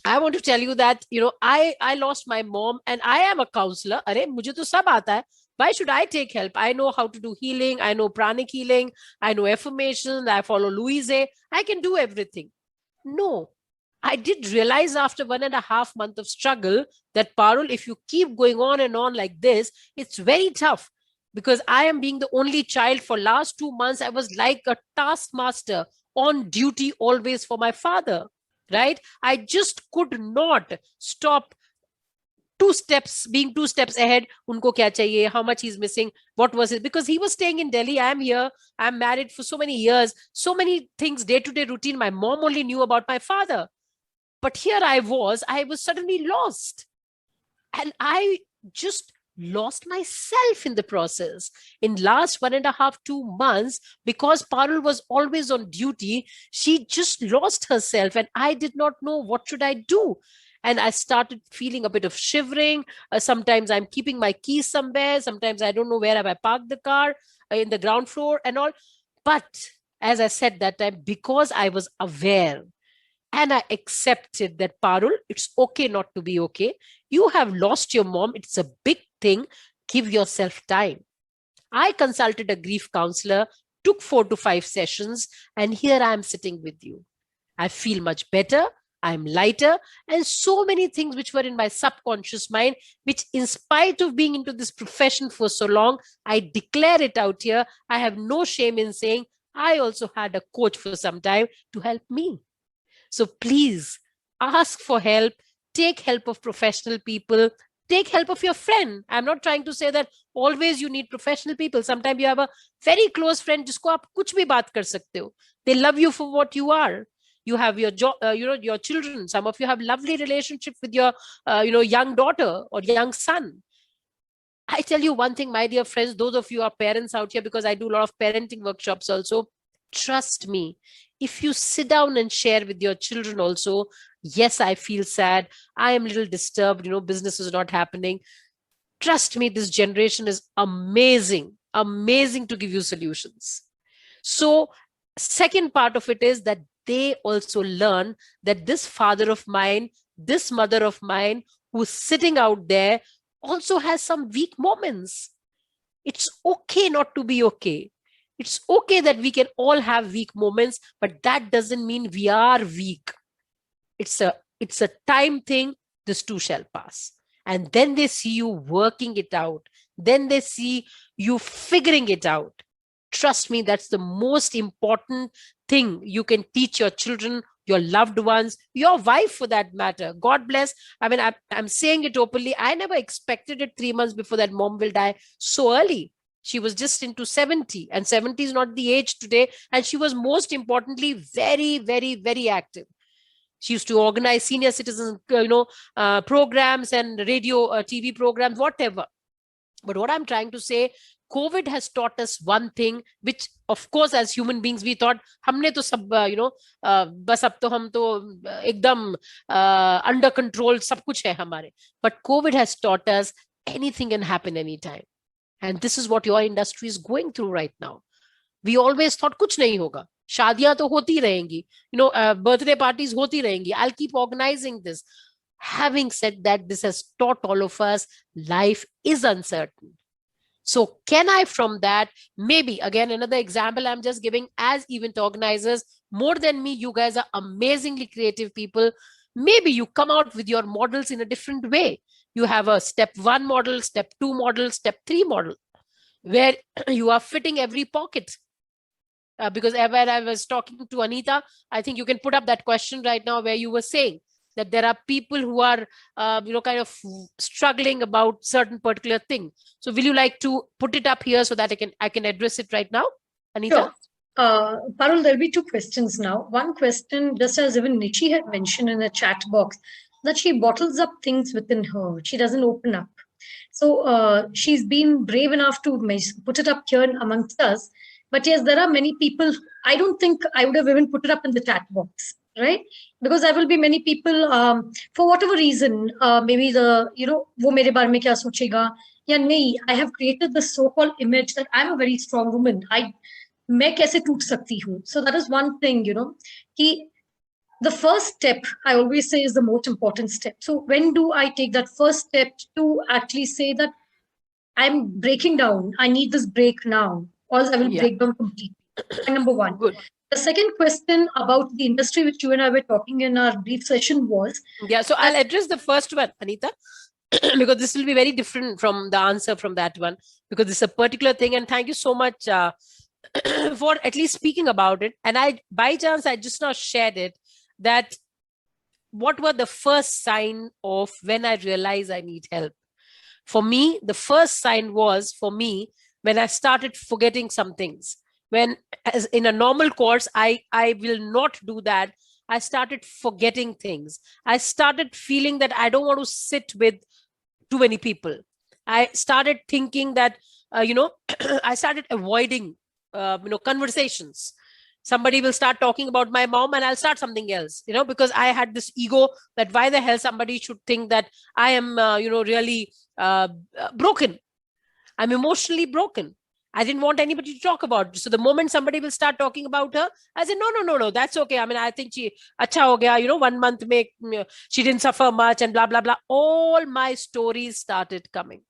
I want to tell you that, I lost my mom and I am a counselor. Arey, mujhe to sab aata hai. Why should I take help? I know how to do healing. I know pranic healing. I know affirmations. I follow Louise. I can do everything. No, I did realize after 1.5 months of struggle that, Parul, if you keep going on and on like this, it's very tough. Because I am being the only child for last 2 months. I was like a taskmaster on duty always for my father, right? I just could not stop being 2 steps ahead. Unko kya chahiye, how much he's missing, what was it? Because he was staying in Delhi. I'm here. I'm married for so many years. So many things, day-to-day routine. My mom only knew about my father. But here I was suddenly lost. And I just lost myself in the process. In last 1.5, 2 months, because Parul was always on duty, she just lost herself. And I did not know what should I do. And I started feeling a bit of shivering. Sometimes I'm keeping my keys somewhere. Sometimes I don't know where have I parked the car, in the ground floor and all. But as I said that time, because I was aware and I accepted that, Parul, it's okay not to be okay. You have lost your mom. It's a big thing. Give yourself time. I consulted a grief counselor, took 4 to 5 sessions, and here I am sitting with you. I feel much better. I'm lighter, and so many things which were in my subconscious mind, which in spite of being into this profession for so long, I declare it out here. I have no shame in saying I also had a coach for some time to help me. So please ask for help, take help of professional people, take help of your friend. I'm not trying to say that always you need professional people. Sometimes you have a very close friend जिसको आप कुछ भी बात कर सकते हो. They love you for what you are. You have your job, your children. Some of you have lovely relationship with your, young daughter or young son. I tell you one thing, my dear friends, those of you are parents out here, because I do a lot of parenting workshops also. Trust me, if you sit down and share with your children also, yes, I feel sad. I am a little disturbed, business is not happening. Trust me, this generation is amazing, amazing to give you solutions. So, second part of it is that they also learn that this father of mine, this mother of mine who's sitting out there also has some weak moments. It's okay not to be okay. It's okay that we can all have weak moments, but that doesn't mean we are weak. It's a time thing. This too shall pass. And then they see you working it out. Then they see you figuring it out. Trust me, that's the most important thing you can teach your children, your loved ones, your wife for that matter. God bless. I mean, I'm saying it openly. I never expected it 3 months before that mom will die so early. She was just into 70, and 70 is not the age today. And she was most importantly very, very, very active. She used to organize senior citizen, programs and radio, TV programs, whatever. But what I'm trying to say, COVID has taught us one thing, which of course, as human beings, we thought, हमने तो सब, बस अब तो हम तो एकदम under control, सब कुछ है हमारे. But COVID has taught us anything can happen anytime. And this is what your industry is going through right now. We always thought कुछ नहीं होगा. शादियां तो होती रहेंगी, birthday parties होती रहेंगी. I'll keep organizing this. Having said that, this has taught all of us life is uncertain. So can I from that, maybe again, another example I'm just giving as event organizers, more than me, you guys are amazingly creative people. Maybe you come out with your models in a different way. You have a step 1 model, step 2 model, step 3 model, where you are fitting every pocket. Because when I was talking to Anita, I think you can put up that question right now where you were saying that there are people who are, kind of struggling about certain particular thing. So will you like to put it up here so that I can address it right now, Anita? Sure. Parul, there'll be 2 questions now. One question, just as even Nichi had mentioned in the chat box, that she bottles up things within her. She doesn't open up. So she's been brave enough to put it up here amongst us. But yes, there are many people. I don't think I would have even put it up in the chat box, right? Because there will be many people, for whatever reason, maybe वो मेरे बारे में क्या सोचेगा या नहीं. I have created the so-called image that I'm a very strong woman. मैं कैसे टूट सकती हूँ? So that is one thing, कि the first step, I always say, is the most important step. So when do I take that first step to actually say that I'm breaking down? I need this break now, or else I will break down completely. Number 1. Good. The second question about the industry, which you and I were talking in our brief session was... Yeah, so I'll address the first one, Anita, because this will be very different from the answer from that one, because it's a particular thing. And thank you so much for at least speaking about it. And by chance, I just now shared it, that what were the first sign of when I realized I need help? For me, the first sign was, for me, when I started forgetting some things. When, as in a normal course, I will not do that. I started forgetting things. I started feeling that I don't want to sit with too many people. I started thinking that, I started avoiding, conversations. Somebody will start talking about my mom and I'll start something else, because I had this ego that why the hell somebody should think that I am, really broken. I'm emotionally broken. I didn't want anybody to talk about it. So the moment somebody will start talking about her, I said, no, that's okay. I mean, I think she, acha ho gaya, 1 month make, she didn't suffer much and blah, blah, blah. All my stories started coming.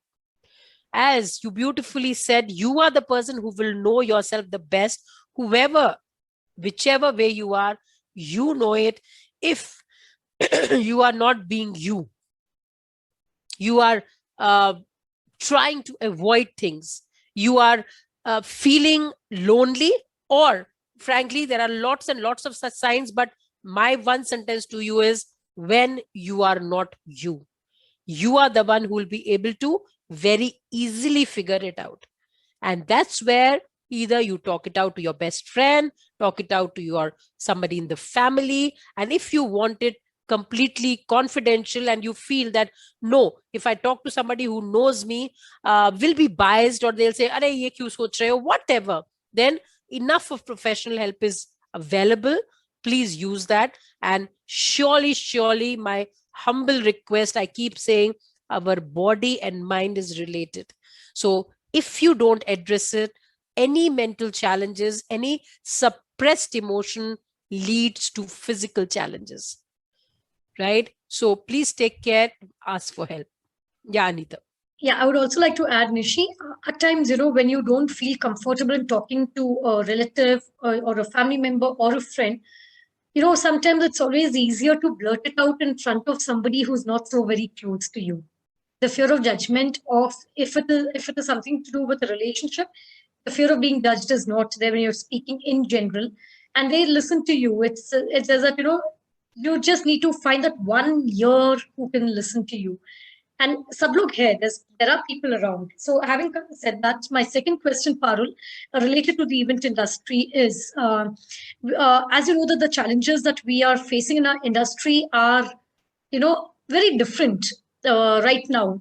As you beautifully said, you are the person who will know yourself the best. Whichever way you are, you know it. If you are not being you, you are trying to avoid things, you are feeling lonely, or frankly, there are lots and lots of such signs, but my one sentence to you is, when you are not you, you are the one who will be able to very easily figure it out. And that's where either you talk it out to your best friend, talk it out to your somebody in the family. And if you want it completely confidential and you feel that, no, if I talk to somebody who knows me, will be biased, or they'll say, Are, ye kyun soch rahe ho? Whatever, then enough of professional help is available. Please use that. And surely, my humble request, I keep saying, our body and mind is related. So if you don't address it, any mental challenges, any suppressed emotion leads to physical challenges, right? So please take care, ask for help. Yeah, Anita. Yeah, I would also like to add, Nishi, at times, when you don't feel comfortable in talking to a relative or a family member or a friend, sometimes it's always easier to blurt it out in front of somebody who's not so very close to you. The fear of judgment of if it is something to do with a relationship, the fear of being judged is not there when you're speaking in general, and they listen to you. It's as that you just need to find that one ear who can listen to you. And sab log hai, there are people around. So having said that, my second question, Parul, related to the event industry is, as you know, that the challenges that we are facing in our industry are, very different right now.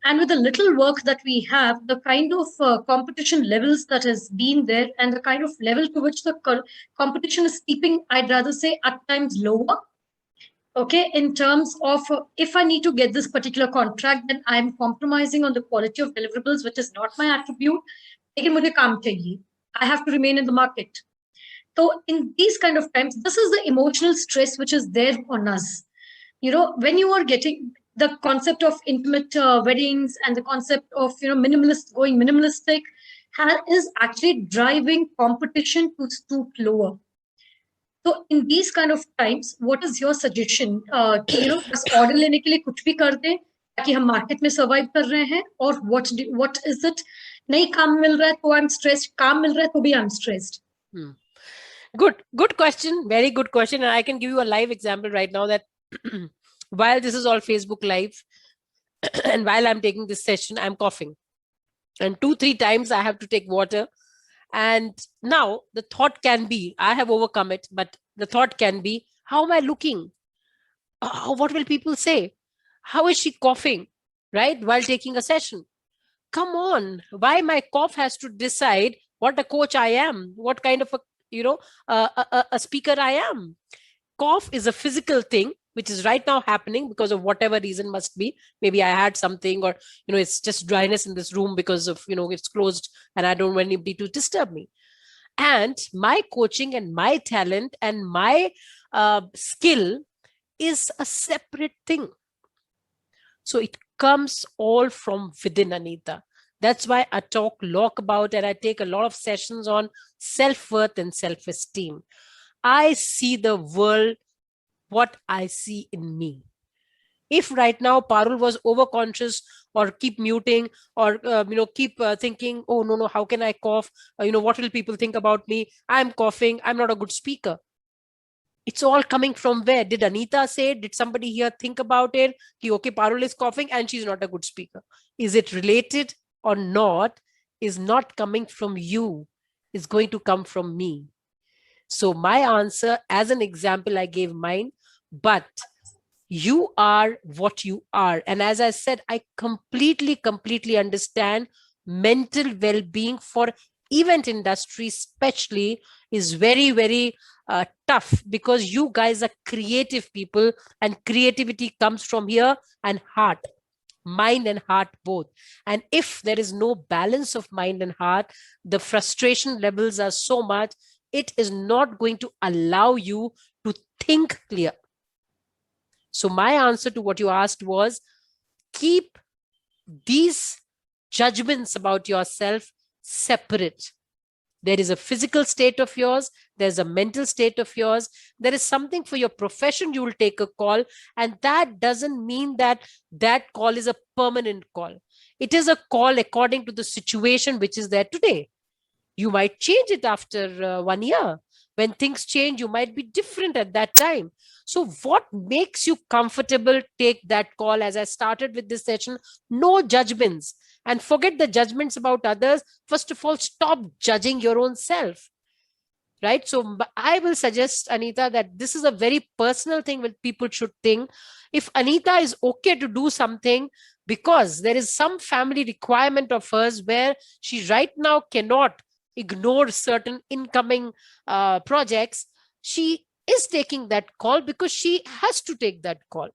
And with the little work that we have, the kind of competition levels that has been there and the kind of level to which the competition is keeping, I'd rather say at times lower. Okay, in terms of if I need to get this particular contract, then I'm compromising on the quality of deliverables, which is not my attribute. लेकिन मुझे काम चाहिए. I have to remain in the market. So in these kind of times, this is the emotional stress which is there on us. When you are getting the concept of intimate weddings and the concept of going minimalistic is actually driving competition to stoop lower. So in these kind of times, what is your suggestion? कि बस order लेने के लिए कुछ भी कर दें ताकि हम market में survive कर रहे हैं, or what is it? नहीं काम मिल रहा है तो I'm stressed, काम मिल रहा है तो भी I'm stressed. Good question. Very good question. And I can give you a live example right now that while this is all Facebook Live and while I'm taking this session, I'm coughing. And 2-3 times I have to take water. And now the thought can be, I have overcome it, but the thought can be, how am I looking? What will people say? How is she coughing, right? While taking a session. Come on. Why my cough has to decide what a coach I am, what kind of a speaker I am. Cough is a physical thing, which is right now happening because of whatever reason must be. Maybe I had something, or, it's just dryness in this room because of, it's closed and I don't want anybody to disturb me. And my coaching and my talent and my skill is a separate thing. So it comes all from within, Anita. That's why I talk a lot about, and I take a lot of sessions on self-worth and self-esteem. I see the world what I see in me. If right now Parul was overconscious or keep muting or keep thinking, oh no, how can I cough? What will people think about me? I'm coughing. I'm not a good speaker. It's all coming from where? Did Anita say? Did somebody here think about it? Okay, Parul is coughing and she's not a good speaker. Is it related or not? Is not coming from you. Is going to come from me. So my answer, as an example, I gave mine, but you are what you are. And as I said, I completely understand mental well-being for event industry especially is very, very tough, because you guys are creative people and creativity comes from here and heart, mind and heart both. And if there is no balance of mind and heart, the frustration levels are so much, it is not going to allow you to think clear. So my answer to what you asked was, keep these judgments about yourself separate. There is a physical state of yours. There's a mental state of yours. There is something for your profession. You will take a call. And that doesn't mean that that call is a permanent call. It is a call according to the situation which is there today. You might change it after 1 year. When things change, you might be different at that time. So what makes you comfortable? Take that call. As I started with this session, no judgments, and forget the judgments about others. First of all, stop judging your own self. Right? So I will suggest, Anita, that this is a very personal thing that people should think. If Anita is okay to do something because there is some family requirement of hers where she right now cannot ignore certain incoming projects, she is taking that call because she has to take that call.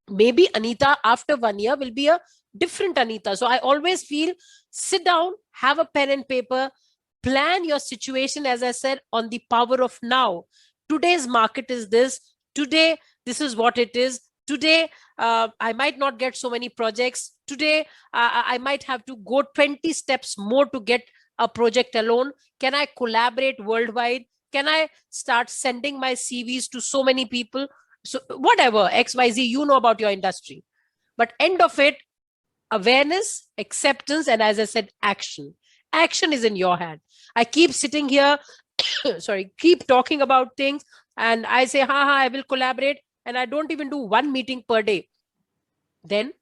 Maybe Anita after 1 year will be a different Anita. So I always feel, sit down, have a pen and paper, plan your situation, as I said, on the power of now. Today's market is this. Today, this is what it is. Today, I might not get so many projects. Today, I might have to go 20 steps more to get a project alone. Can I collaborate worldwide? Can I start sending my CVs to so many people? So whatever, XYZ, you know about your industry. But end of it, awareness, acceptance, and as I said, action. Action is in your hand. I keep sitting here, keep talking about things, and I say, I will collaborate, and I don't even do one meeting per day. Then,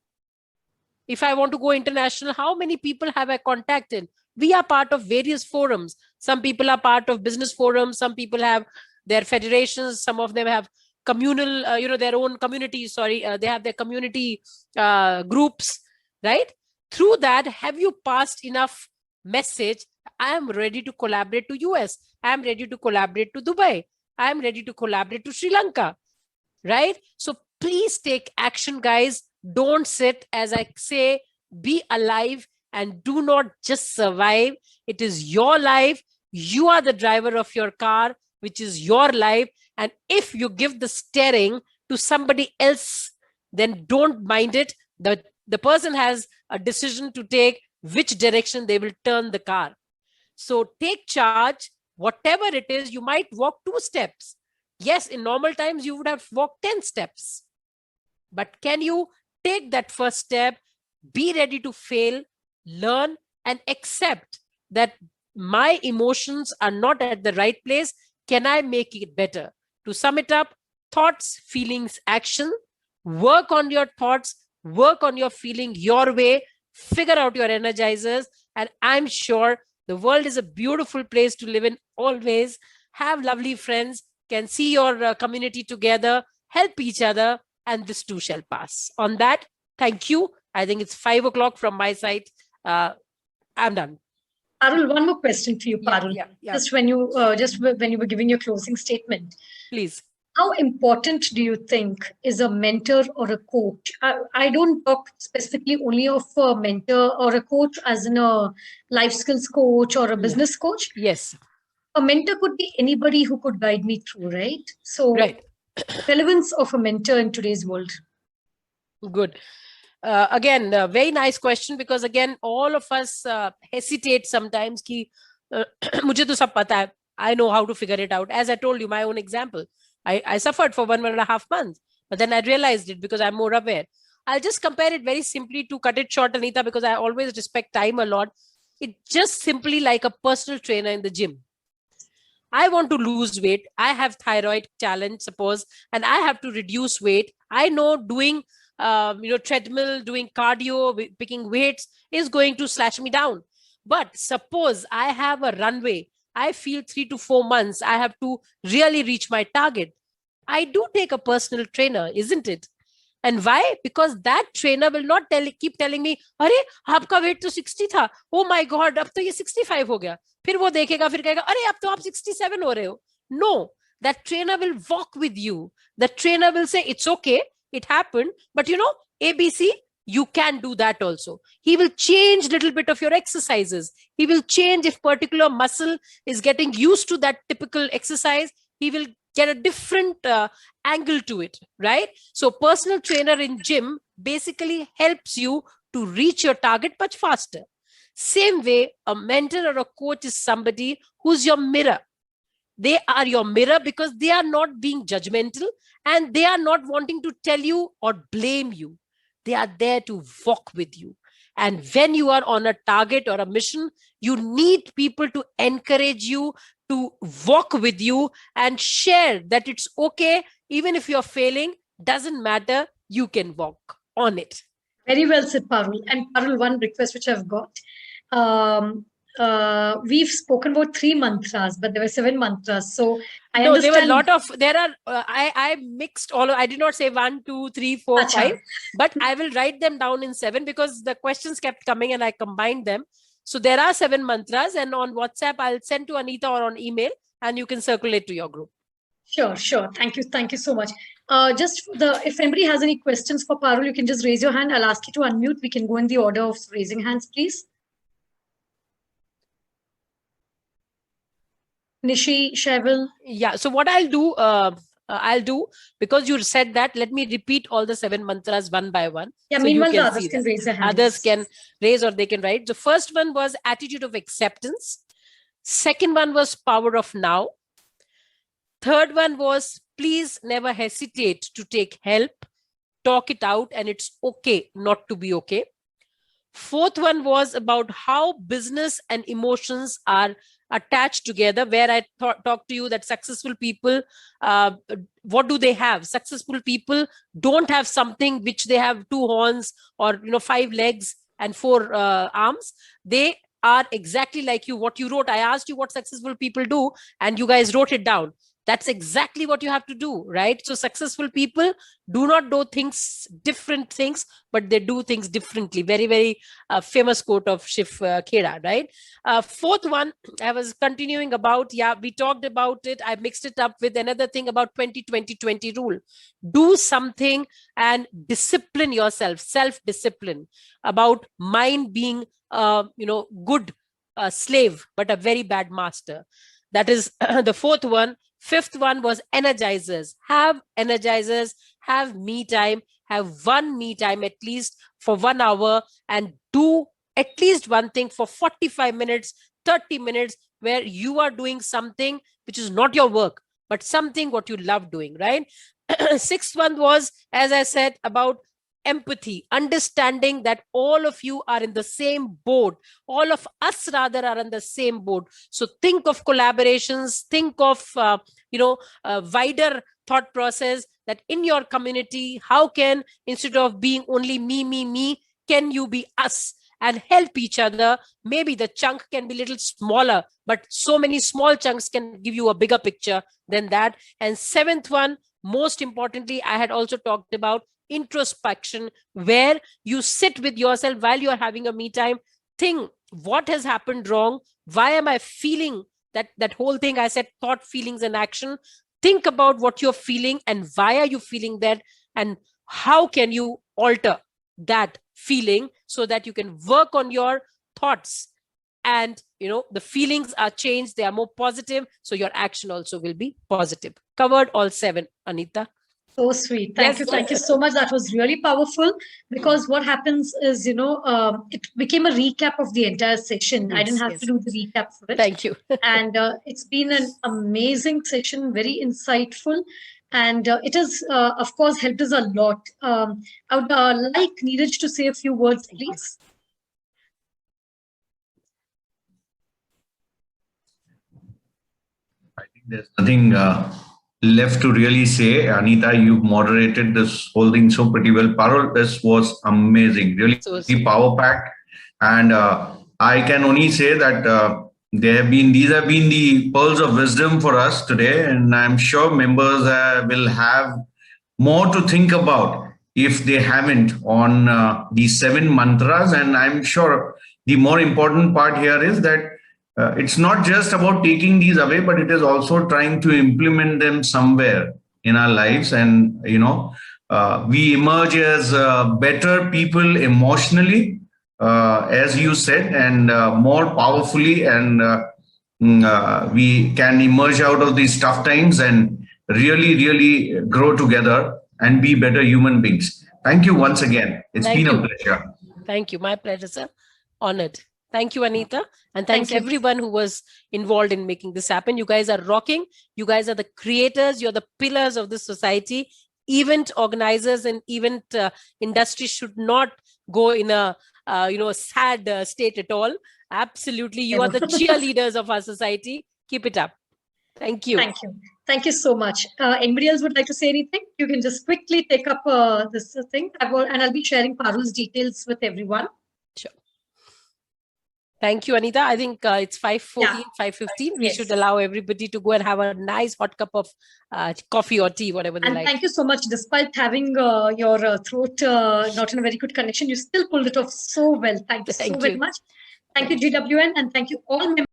if I want to go international, how many people have I contacted? We are part of various forums. Some people are part of business forums. Some people have their federations. Some of them have communal, their own communities. They have their community groups, right? Through that, have you passed enough message? I am ready to collaborate to US. I am ready to collaborate to Dubai. I am ready to collaborate to Sri Lanka, right? So please take action, guys. Don't sit, as I say, be alive and do not just survive. It is your life. You are the driver of your car, which is your life. And if you give the steering to somebody else, then don't mind it. The person has a decision to take which direction they will turn the car. So take charge. Whatever it is, you might walk 2 steps. Yes, in normal times, you would have walked 10 steps. But can you take that first step, be ready to fail, learn, and accept that my emotions are not at the right place? Can I make it better? To sum it up, thoughts, feelings, action. Work on your thoughts, work on your feeling your way, figure out your energizers, and I'm sure the world is a beautiful place to live in always. Have lovely friends, can see your community together, help each other, and this too shall pass. On that, thank you. I think it's 5 o'clock from my side. I'm done. Parul, one more question for you, Parul. Yeah. Just when you were giving your closing statement, please. How important do you think is a mentor or a coach? I don't talk specifically only of a mentor or a coach as in a life skills coach or a business coach. Yes. A mentor could be anybody who could guide me through, right? So, right. Relevance of a mentor in today's world. Good. Again, a very nice question, because again, all of us hesitate sometimes ki, mujhe to sab pata hai. I know how to figure it out. As I told you, my own example. I suffered for 1.5 months, but then I realized it because I'm more aware. I'll just compare it very simply to cut it short, Anita, because I always respect time a lot. It's just simply like a personal trainer in the gym. I want to lose weight. I have thyroid challenge, suppose, and I have to reduce weight. I know doing treadmill, doing cardio, picking weights is going to slash me down. But suppose I have a runway. I feel 3 to 4 months, I have to really reach my target. I do take a personal trainer, isn't it? And why? Because that trainer will not keep telling me, अरे आपका weight तो 60 था, oh my god, अब तो ये 65 हो गया. फिर वो देखेगा, फिर कहेगा, अरे अब तो आप 67 हो रहे हो. No, that trainer will walk with you. The trainer will say, it's okay, it happened, but ABC, you can do that also. He will change a little bit of your exercises. He will change if particular muscle is getting used to that typical exercise. He will get a different angle to it, right? So personal trainer in gym basically helps you to reach your target much faster. Same way, a mentor or a coach is somebody who's your mirror. They are your mirror because they are not being judgmental and they are not wanting to tell you or blame you. They are there to walk with you. And when you are on a target or a mission, you need people to encourage you, to walk with you and share that it's okay. Even if you're failing, doesn't matter. You can walk on it. Very well said, Parul. And Parul, one request which I've got. We've spoken about 3 mantras, but there were 7 mantras. So I No, understand. there were a lot of, there are, I mixed all, I did not say 1, 2, 3, 4, Acha. 5, but I will write them down in 7 because the questions kept coming and I combined them. So there are 7 mantras, and on WhatsApp, I'll send to Anita or on email, and you can circulate to your group. Sure. Thank you so much. Just if anybody has any questions for Parul, you can just raise your hand. I'll ask you to unmute. We can go in the order of raising hands, please. Nishi, Shaival. Yeah. So what I'll do, because you said that, let me repeat all the 7 mantras one by one. Yeah, so meanwhile, you can others can raise their hands. Others can raise or they can write. The first one was attitude of acceptance. Second one was power of now. Third one was please never hesitate to take help. Talk it out, and it's okay not to be okay. Fourth one was about how business and emotions are attached together, where I talked to you that successful people, what do they have? Successful people don't have something which they have 2 horns or 5 legs and 4 arms. They are exactly like you. What you wrote, I asked you what successful people do, and you guys wrote it down. That's exactly what you have to do, right? So successful people do not do different things, but they do things differently. Very, very famous quote of Shiv Khera, right? Fourth one, I was continuing about, we talked about it. I mixed it up with another thing about 20-20-20 rule. Do something and discipline yourself, self-discipline, about mind being, good slave, but a very bad master. That is the fourth one. Fifth one was energizers. Have energizers, have me time, have one me time at least for 1 hour, and do at least one thing for 45 minutes, 30 minutes, where you are doing something which is not your work, but something what you love doing, right? Sixth one was, as I said, about empathy, understanding that all of you are in the same boat. All of us rather are in the same boat. So think of collaborations, think of, wider thought process, that in your community, how can, instead of being only me, can you be us and help each other? Maybe the chunk can be a little smaller, but so many small chunks can give you a bigger picture than that. And seventh one, most importantly, I had also talked about introspection, where you sit with yourself while you are having a me time. Think, what has happened wrong? Why am I feeling that whole thing I said, thought, feelings, and action? Think about what you're feeling and why are you feeling that, and how can you alter that feeling so that you can work on your thoughts, and the feelings are changed, they are more positive, so your action also will be positive. Covered all 7, Anita. So sweet. Thank you so much. That was really powerful, because what happens is, it became a recap of the entire session. I didn't have to do the recap for it. Thank you. And it's been an amazing session, very insightful. And it has, of course, helped us a lot. I would like Neeraj to say a few words, please. I think there's nothing left to really say. Anita, you've moderated this whole thing so pretty well. Parul, this was amazing, really power packed. And I can only say that these have been the pearls of wisdom for us today. And I'm sure members will have more to think about if they haven't on these 7 mantras. And I'm sure the more important part here is that it's not just about taking these away, but it is also trying to implement them somewhere in our lives. And, we emerge as better people emotionally, as you said, and more powerfully. And we can emerge out of these tough times and really, really grow together and be better human beings. Thank you once again. It's been a pleasure. Thank you. My pleasure, sir. Honored. Thank you, Anita. And thanks everyone who was involved in making this happen. You guys are rocking. You guys are the creators. You're the pillars of this society. Event organizers and event industry should not go in a sad state at all. Absolutely. You are the cheerleaders of our society. Keep it up. Thank you. Thank you. Thank you so much. Anybody else would like to say anything? You can just quickly take up this thing. And I'll be sharing Parul's details with everyone. Sure. Thank you, Anita. I think it's 5:14, 5:15. We should allow everybody to go and have a nice hot cup of coffee or tea, whatever they like. Thank you so much. Despite having your throat not in a very good connection, you still pulled it off so well. Thank you so very much. Thank you, GWN, and thank you all members.